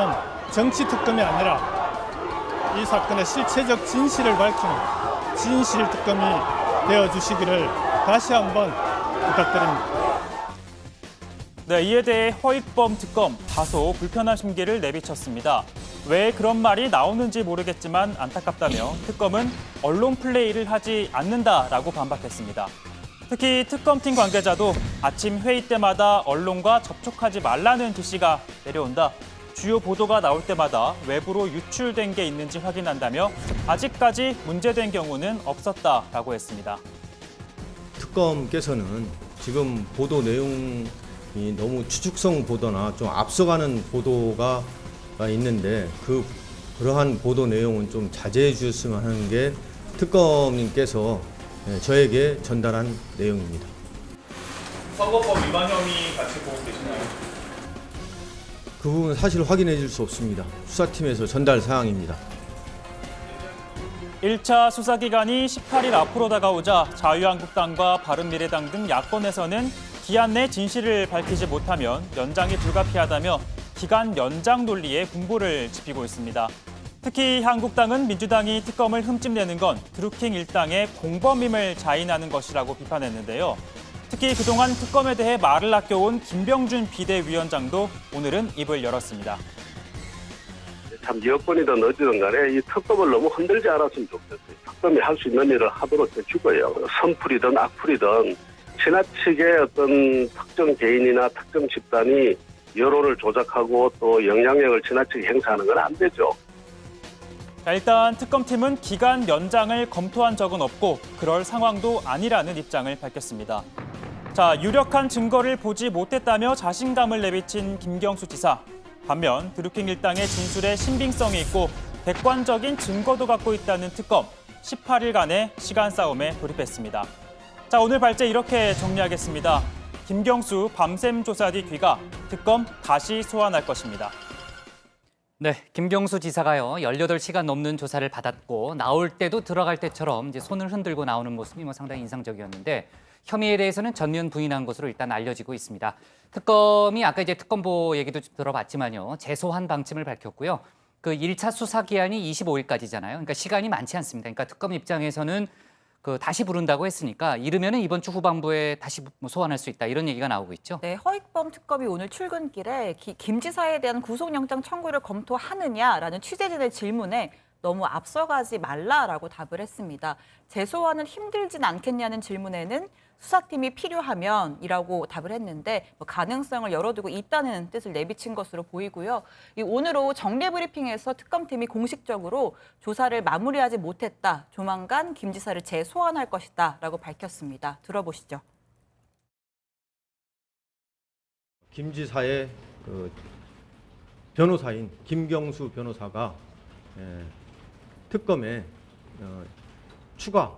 정치 특검이 아니라 이 사건의 실체적 진실을 밝히는 진실 특검이 되어주시기를 다시 한번 부탁드립니다. 네, 이에 대해 허익범 특검 다소 불편한 심기를 내비쳤습니다. 왜 그런 말이 나오는지 모르겠지만 안타깝다며 특검은 언론 플레이를 하지 않는다라고 반박했습니다. 특히 특검팀 관계자도 아침 회의 때마다 언론과 접촉하지 말라는 지시가 내려온다. 주요 보도가 나올 때마다 외부로 유출된 게 있는지 확인한다며 아직까지 문제된 경우는 없었다라고 했습니다. 특검께서는 지금 보도 내용이 너무 추측성 보도나 좀 앞서가는 보도가 있는데 그러한 보도 내용은 좀 자제해 주셨으면 하는 게 특검님께서 저에게 전달한 내용입니다. 선거법 위반 혐의 같이 보고 계시나요? 그 부분 사실 확인해 줄 수 없습니다. 수사팀에서 전달 사항입니다. 1차 수사 기간이 18일 앞으로 다가오자 자유한국당과 바른미래당 등 야권에서는 기한 내 진실을 밝히지 못하면 연장이 불가피하다며 기간 연장 논리에 분보를 지피고 있습니다. 특히 한국당은 민주당이 특검을 흠집내는 건 드루킹 일당의 공범임을 자인하는 것이라고 비판했는데요. 특히 그동안 특검에 대해 말을 아껴온 김병준 비대위원장도 오늘은 입을 열었습니다. 참 여권이든 어디든 간에 이 특검을 너무 흔들지 않았으면 좋겠어요. 특검이 할 수 있는 일을 하도록 해주고요. 선풀이든 악풀이든 지나치게 어떤 특정 개인이나 특정 집단이 여론을 조작하고 또 영향력을 지나치게 행사하는 건 안 되죠. 자, 일단 특검팀은 기간 연장을 검토한 적은 없고 그럴 상황도 아니라는 입장을 밝혔습니다. 자, 유력한 증거를 보지 못했다며 자신감을 내비친 김경수 지사. 반면 드루킹 일당의 진술에 신빙성이 있고 객관적인 증거도 갖고 있다는 특검. 18일간의 시간 싸움에 돌입했습니다. 자, 오늘 발제 이렇게 정리하겠습니다. 김경수 밤샘 조사 뒤 귀가 특검 다시 소환할 것입니다. 네, 김경수 지사가요 18시간 넘는 조사를 받았고 나올 때도 들어갈 때처럼 이제 손을 흔들고 나오는 모습이 상당히 인상적이었는데 혐의에 대해서는 전면 부인한 것으로 일단 알려지고 있습니다. 특검이 아까 이제 특검보 얘기도 좀 들어봤지만요 재소한 방침을 밝혔고요. 그 1차 수사 기한이 25일까지잖아요. 그러니까 시간이 많지 않습니다. 그러니까 특검 입장에서는 다시 부른다고 했으니까 이르면은 이번 주 후반부에 다시 소환할 수 있다 이런 얘기가 나오고 있죠. 네, 허익범 특검이 오늘 출근길에 김 지사에 대한 구속영장 청구를 검토하느냐라는 취재진의 질문에 너무 앞서가지 말라라고 답을 했습니다. 재소환은 힘들진 않겠냐는 질문에는 수사팀이 필요하면이라고 답을 했는데 가능성을 열어두고 있다는 뜻을 내비친 것으로 보이고요. 오늘 오후 정례 브리핑에서 특검팀이 공식적으로 조사를 마무리하지 못했다. 조만간 김 지사를 재소환할 것이다라고 밝혔습니다. 들어보시죠. 김 지사의 변호사인 김경수 변호사가 특검에 추가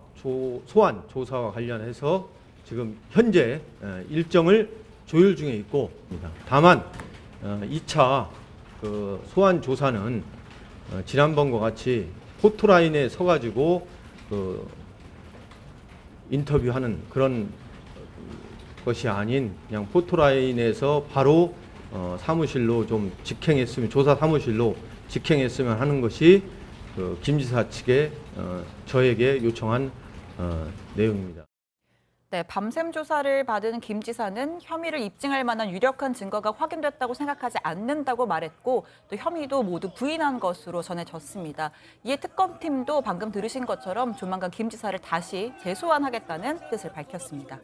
소환 조사와 관련해서 지금 현재 일정을 조율 중에 있고 다만 2차 소환 조사는 지난번과 같이 포토라인에 서가지고 인터뷰하는 그런 것이 아닌 그냥 포토라인에서 바로 사무실로 좀 직행했으면 조사 사무실로 직행했으면 하는 것이 김 지사 측에 저에게 요청한 내용입니다. 네, 밤샘 조사를 받은 김 지사는 혐의를 입증할 만한 유력한 증거가 확인됐다고 생각하지 않는다고 말했고 또 혐의도 모두 부인한 것으로 전해졌습니다. 이에 특검팀도 방금 들으신 것처럼 조만간 김 지사를 다시 재소환하겠다는 뜻을 밝혔습니다.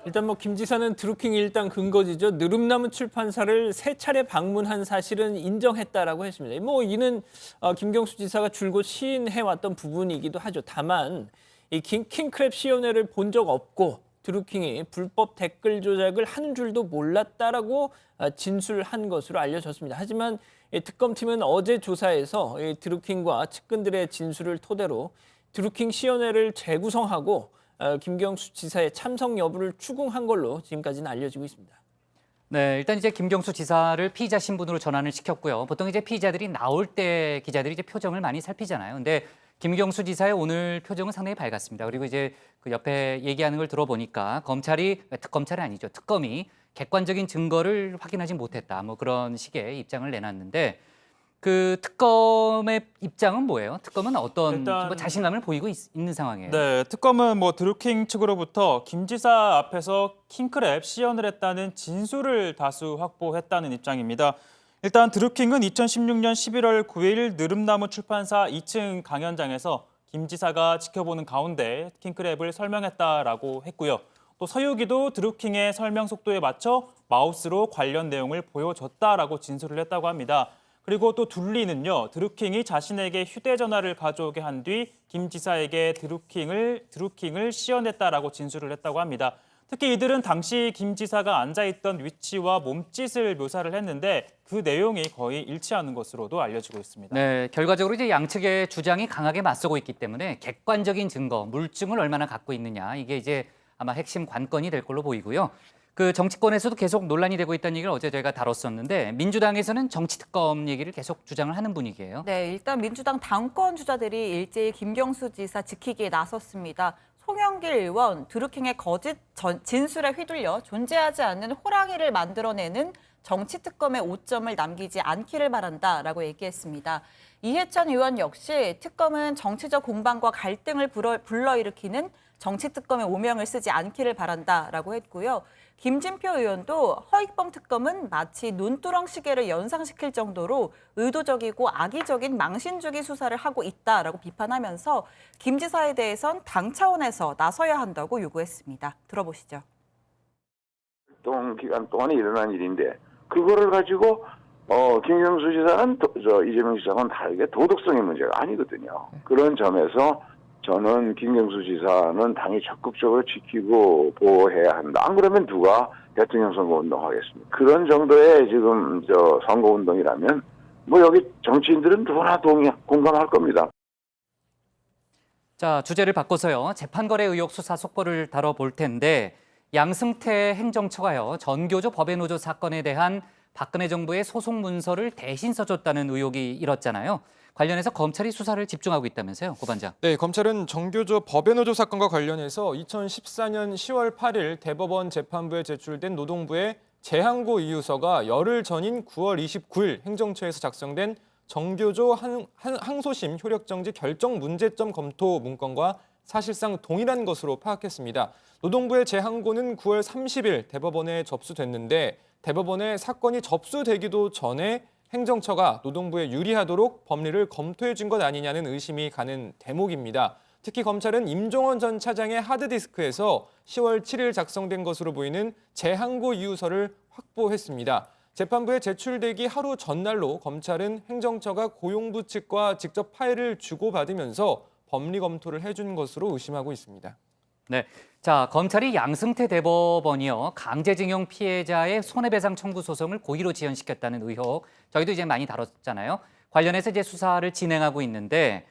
일단 김 지사는 드루킹 일당 근거지죠. 느릅나무 출판사를 3차례 방문한 사실은 인정했다라고 했습니다. 이는 김경수 지사가 줄곧 시인해왔던 부분이기도 하죠. 다만 이 킹크랩 시연회를 본 적 없고 드루킹이 불법 댓글 조작을 하는 줄도 몰랐다라고 진술한 것으로 알려졌습니다. 하지만 특검팀은 어제 조사에서 드루킹과 측근들의 진술을 토대로 드루킹 시연회를 재구성하고 김경수 지사의 참석 여부를 추궁한 걸로 지금까지는 알려지고 있습니다. 네, 일단 이제 김경수 지사를 피의자 신분으로 전환을 시켰고요. 보통 이제 피의자들이 나올 때 기자들이 이제 표정을 많이 살피잖아요. 근데 김경수 지사의 오늘 표정은 상당히 밝았습니다. 그리고 이제 그 옆에 얘기하는 걸 들어보니까 검찰이 아니죠. 특검이 객관적인 증거를 확인하지 못했다. 그런 식의 입장을 내놨는데 그 특검의 입장은 뭐예요? 특검은 어떤 자신감을 보이고 있는 상황이에요? 네, 특검은 드루킹 측으로부터 김 지사 앞에서 킹크랩 시연을 했다는 진술을 다수 확보했다는 입장입니다. 일단 드루킹은 2016년 11월 9일 느릅나무 출판사 2층 강연장에서 김 지사가 지켜보는 가운데 킹크랩을 설명했다라고 했고요. 또 서유기도 드루킹의 설명 속도에 맞춰 마우스로 관련 내용을 보여줬다라고 진술을 했다고 합니다. 그리고 또 둘리는요, 드루킹이 자신에게 휴대전화를 가져오게 한 뒤 김 지사에게 드루킹을 시연했다라고 진술을 했다고 합니다. 특히 이들은 당시 김 지사가 앉아있던 위치와 몸짓을 묘사를 했는데 그 내용이 거의 일치하는 것으로도 알려지고 있습니다. 네, 결과적으로 이제 양측의 주장이 강하게 맞서고 있기 때문에 객관적인 증거, 물증을 얼마나 갖고 있느냐 이게 이제 아마 핵심 관건이 될 걸로 보이고요. 그 정치권에서도 계속 논란이 되고 있다는 얘기를 어제 저희가 다뤘었는데 민주당에서는 정치특검 얘기를 계속 주장을 하는 분위기예요. 네, 일단 민주당 당권 주자들이 일제히 김경수 지사 지키기에 나섰습니다. 송영길 의원, 드루킹의 거짓 진술에 휘둘려 존재하지 않는 호랑이를 만들어내는 정치특검의 오점을 남기지 않기를 바란다라고 얘기했습니다. 이해찬 의원 역시 특검은 정치적 공방과 갈등을 불러일으키는 정치특검의 오명을 쓰지 않기를 바란다라고 했고요. 김진표 의원도 허익범 특검은 마치 논두렁 시계를 연상시킬 정도로 의도적이고 악의적인 망신주기 수사를 하고 있다라고 비판하면서 김 지사에 대해선 당 차원에서 나서야 한다고 요구했습니다. 들어보시죠. 활동 기간 동안에 일어난 일인데 그거를 가지고 김경수 지사는 이재명 지사와는 다르게 도덕성의 문제가 아니거든요. 그런 점에서 저는 김경수 지사는 당이 적극적으로 지키고 보호해야 한다. 안 그러면 누가 대통령 선거운동 하겠습니까? 그런 정도의 지금 선거운동이라면 뭐 여기 정치인들은 누구나 공감할 겁니다. 자, 주제를 바꿔서요. 재판거래 의혹 수사 속보를 다뤄볼 텐데 양승태 행정처가요. 전교조 법외노조 사건에 대한 박근혜 정부의 소송 문서를 대신 써줬다는 의혹이 일었잖아요. 관련해서 검찰이 수사를 집중하고 있다면서요, 고 반장. 네, 검찰은 정교조 법외노조 사건과 관련해서 2014년 10월 8일 대법원 재판부에 제출된 노동부의 재항고 이유서가 열흘 전인 9월 29일 행정처에서 작성된 정교조 항소심 효력정지 결정 문제점 검토 문건과 사실상 동일한 것으로 파악했습니다. 노동부의 재항고는 9월 30일 대법원에 접수됐는데 대법원에 사건이 접수되기도 전에 행정처가 노동부에 유리하도록 법리를 검토해 준 것 아니냐는 의심이 가는 대목입니다. 특히 검찰은 임종원 전 차장의 하드디스크에서 10월 7일 작성된 것으로 보이는 재항고 이유서를 확보했습니다. 재판부에 제출되기 하루 전날로 검찰은 행정처가 고용부 측과 직접 파일을 주고받으면서 법리 검토를 해준 것으로 의심하고 있습니다. 네, 자 검찰이 양승태 대법원이요 강제징용 피해자의 손해배상 청구 소송을 고의로 지연시켰다는 의혹 저희도 이제 많이 다뤘잖아요. 관련해서 이제 수사를 진행하고 있는데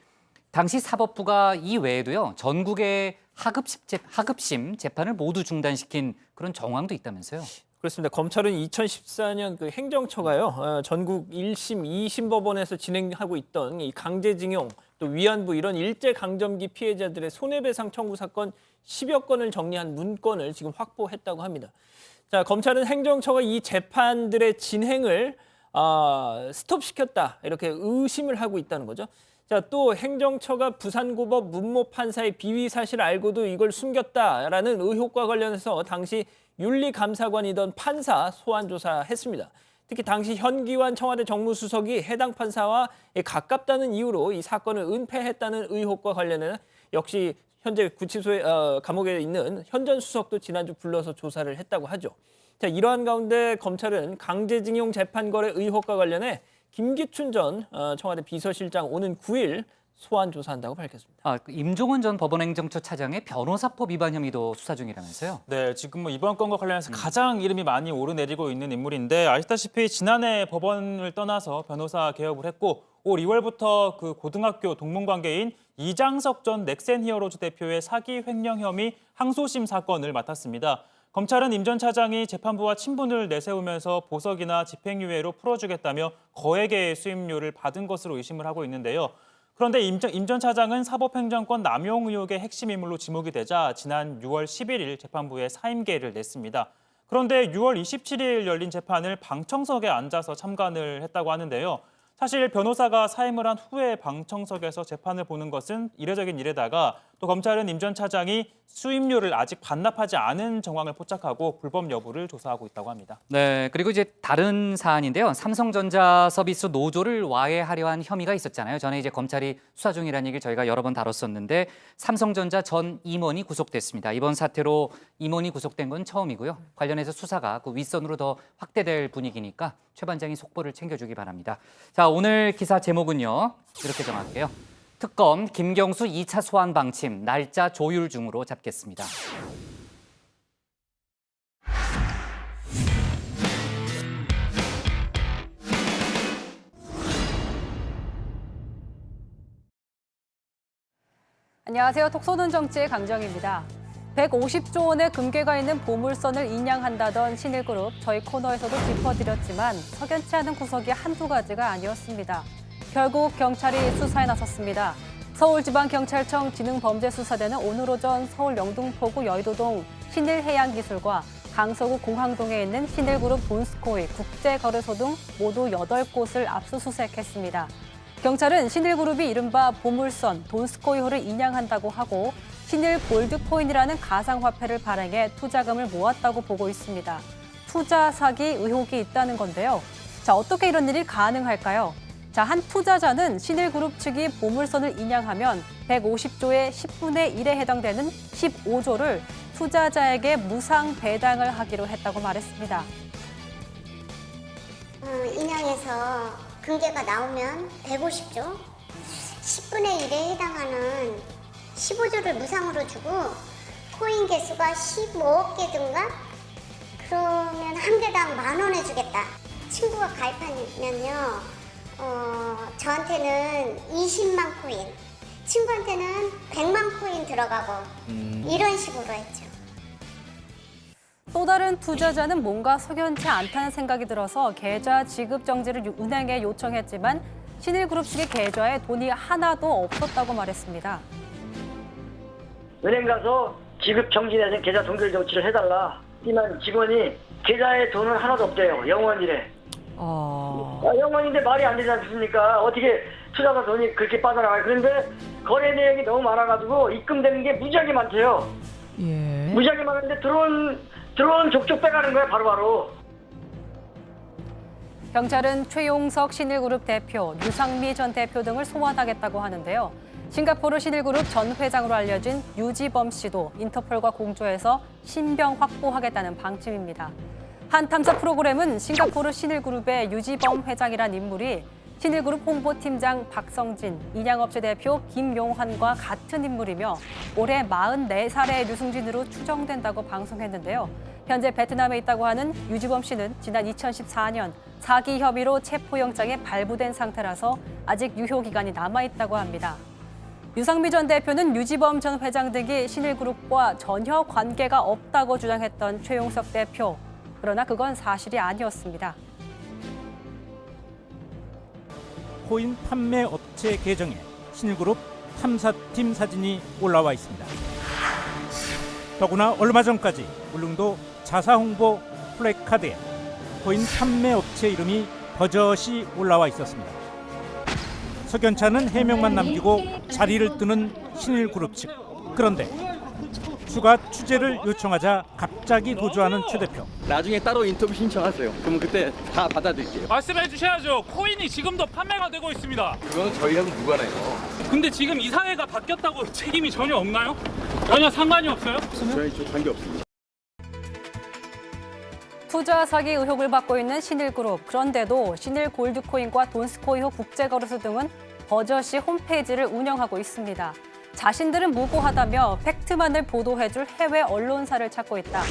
당시 사법부가 이 외에도요 전국의 하급심 재판을 모두 중단시킨 그런 정황도 있다면서요. 그렇습니다. 검찰은 2014년 그 행정처가요 전국 1심, 2심 법원에서 진행하고 있던 이 강제징용 또 위안부 이런 일제강점기 피해자들의 손해배상 청구 사건 10여 건을 정리한 문건을 지금 확보했다고 합니다. 자, 검찰은 행정처가 이 재판들의 진행을 스톱시켰다 이렇게 의심을 하고 있다는 거죠. 자, 또 행정처가 부산고법 문모 판사의 비위 사실을 알고도 이걸 숨겼다라는 의혹과 관련해서 당시 윤리감사관이던 판사 소환 조사했습니다. 특히 당시 현기환 청와대 정무수석이 해당 판사와 가깝다는 이유로 이 사건을 은폐했다는 의혹과 관련해 역시 현재 구치소에 감옥에 있는 현 전 수석도 지난주 불러서 조사를 했다고 하죠. 자, 이러한 가운데 검찰은 강제징용 재판거래 의혹과 관련해 김기춘 전 청와대 비서실장 오는 9일 소환 조사한다고 밝혔습니다. 임종원 전 법원행정처 차장의 변호사법 위반 혐의도 수사 중이라면서요? 네, 지금 이번 건과 관련해서 가장 이름이 많이 오르내리고 있는 인물인데 아시다시피 지난해 법원을 떠나서 변호사 개업을 했고 올 2월부터 그 고등학교 동문관계인 이장석 전 넥센 히어로즈 대표의 사기 횡령 혐의 항소심 사건을 맡았습니다. 검찰은 임 전 차장이 재판부와 친분을 내세우면서 보석이나 집행유예로 풀어주겠다며 거액의 수임료를 받은 것으로 의심을 하고 있는데요. 그런데 임 전 차장은 사법행정권 남용 의혹의 핵심 인물로 지목이 되자 지난 6월 11일 재판부에 사임계를 냈습니다. 그런데 6월 27일 열린 재판을 방청석에 앉아서 참관을 했다고 하는데요. 사실 변호사가 사임을 한 후에 방청석에서 재판을 보는 것은 이례적인 일에다가 또 검찰은 임 전 차장이 수임료를 아직 반납하지 않은 정황을 포착하고 불법 여부를 조사하고 있다고 합니다. 네, 그리고 이제 다른 사안인데요. 삼성전자 서비스 노조를 와해하려 한 혐의가 있었잖아요. 전에 이제 검찰이 수사 중이라는 얘기를 저희가 여러 번 다뤘었는데 삼성전자 전 임원이 구속됐습니다. 이번 사태로 임원이 구속된 건 처음이고요. 관련해서 수사가 그 윗선으로 더 확대될 분위기니까 최 반장이 속보를 챙겨주기 바랍니다. 자, 오늘 기사 제목은요. 이렇게 정할게요. 특검 김경수 2차 소환 방침 날짜 조율 중으로 잡겠습니다. 안녕하세요. 톡 쏘는 정치의 강정입니다. 150조 원의 금괴가 있는 보물선을 인양한다던 신일그룹 저희 코너에서도 짚어드렸지만 석연치 않은 구석이 한두 가지가 아니었습니다. 결국 경찰이 수사에 나섰습니다. 서울지방경찰청 지능범죄수사대는 오늘 오전 서울 영등포구 여의도동 신일해양기술과 강서구 공항동에 있는 신일그룹 돈스코이, 국제거래소 등 모두 8곳을 압수수색했습니다. 경찰은 신일그룹이 이른바 보물선 돈스코이호를 인양한다고 하고 신일 골드코인이라는 가상화폐를 발행해 투자금을 모았다고 보고 있습니다. 투자 사기 의혹이 있다는 건데요. 자, 어떻게 이런 일이 가능할까요? 자, 한 투자자는 신일그룹 측이 보물선을 인양하면 150조의 10분의 1에 해당되는 15조를 투자자에게 무상 배당을 하기로 했다고 말했습니다. 인양해서 금괴가 나오면 150조, 10분의 1에 해당하는 15조를 무상으로 주고 코인 개수가 15억 개든가 그러면 한 개당 10,000원에 주겠다. 친구가 가입하면요. 저한테는 20만 코인, 친구한테는 100만 코인 들어가고 이런 식으로 했죠. 또 다른 투자자는 뭔가 석연치 않다는 생각이 들어서 계좌 지급 정지를 은행에 요청했지만 신일그룹 측의 계좌에 돈이 하나도 없었다고 말했습니다. 은행 가서 지급 정지 내지 계좌 동결 조치를 해달라. 하지만 직원이 계좌에 돈은 하나도 없대요. 영원이래. 영원인데 말이 안 되지 않습니까? 어떻게 투자자 돈이 그렇게 빠져나가요? 그런데 거래 내역이 너무 많아가지고 입금되는 게 무지하게 많대요. 무지하게 많은데 들어온 족족 빼가는 거야 바로바로. 경찰은 최용석 신일그룹 대표, 유상미 전 대표 등을 소환하겠다고 하는데요. 싱가포르 신일그룹 전 회장으로 알려진 유지범 씨도 인터폴과 공조해서 신병 확보하겠다는 방침입니다. 한 탐사 프로그램은 싱가포르 신일그룹의 유지범 회장이란 인물이 신일그룹 홍보팀장 박성진, 인양업체 대표 김용환과 같은 인물이며 올해 44살의 유승진으로 추정된다고 방송했는데요. 현재 베트남에 있다고 하는 유지범 씨는 지난 2014년 사기 혐의로 체포영장에 발부된 상태라서 아직 유효 기간이 남아있다고 합니다. 유상미 전 대표는 유지범 전 회장 등이 신일그룹과 전혀 관계가 없다고 주장했던 최용석 대표. 그러나 그건 사실이 아니었습니다. 코인 판매 업체 계정에 신일그룹 탐사팀 사진이 올라와 있습니다. 더구나 얼마 전까지 울릉도 자사홍보 플래카드에 코인 판매 업체 이름이 버젓이 올라와 있었습니다. 석연찮은 해명만 남기고 자리를 뜨는 신일그룹 측. 그런데 추가 취재를 요청하자 갑자기 도주하는 최 대표. 나중에 따로 인터뷰 신청하세요. 그러면 그때 다 받아들일게요. 말씀해 주셔야죠. 코인이 지금도 판매가 되고 있습니다. 그건 저희하고 무관해요. 근데 지금 이 사회가 바뀌었다고 책임이 전혀 없나요? 전혀 상관이 없어요? 저희 관계 없습니다. 투자 사기 의혹을 받고 있는 신일그룹. 그런데도 신일 골드코인과 돈스코이호 국제거래소 등은 버젓이 홈페이지를 운영하고 있습니다. 자신들은 무고하다며 팩트만을 보도해줄 해외 언론사를 찾고 있다.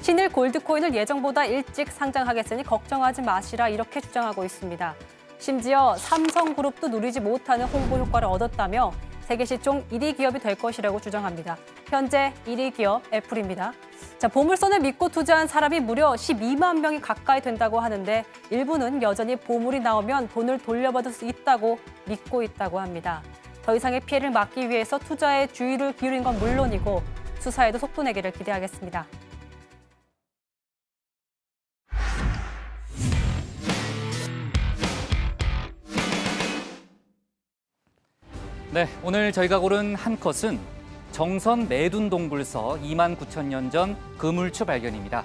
신일 골드코인을 예정보다 일찍 상장하겠으니 걱정하지 마시라 이렇게 주장하고 있습니다. 심지어 삼성그룹도 누리지 못하는 홍보 효과를 얻었다며 세계 시총 1위 기업이 될 것이라고 주장합니다. 현재 1위 기업 애플입니다. 자, 보물선을 믿고 투자한 사람이 무려 12만 명이 가까이 된다고 하는데 일부는 여전히 보물이 나오면 돈을 돌려받을 수 있다고 믿고 있다고 합니다. 더 이상의 피해를 막기 위해서 투자에 주의를 기울인 건 물론이고 수사에도 속도 내기를 기대하겠습니다. 네, 오늘 저희가 고른 한 컷은 정선 매둔동굴서 29,000년 전 그물추 발견입니다.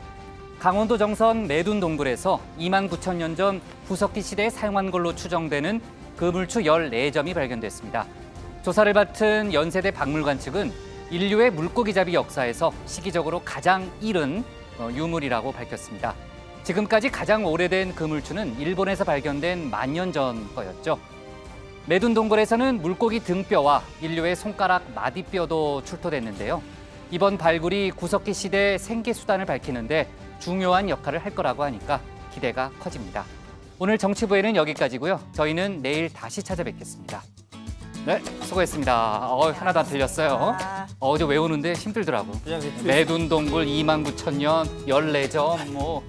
강원도 정선 매둔동굴에서 29,000년 전 구석기 시대에 사용한 걸로 추정되는 그물추 14점이 발견됐습니다. 조사를 맡은 연세대 박물관 측은 인류의 물고기잡이 역사에서 시기적으로 가장 이른 유물이라고 밝혔습니다. 지금까지 가장 오래된 그물추는 일본에서 발견된 10,000년 전 거였죠. 매둔동굴에서는 물고기 등뼈와 인류의 손가락 마디뼈도 출토됐는데요. 이번 발굴이 구석기 시대 생계 수단을 밝히는데 중요한 역할을 할 거라고 하니까 기대가 커집니다. 오늘 정치부에는 여기까지고요. 저희는 내일 다시 찾아뵙겠습니다. 네, 수고했습니다. 하나도 안 틀렸어요. 어제 외우는데 힘들더라고. 매둔동굴 29,000년, 14점,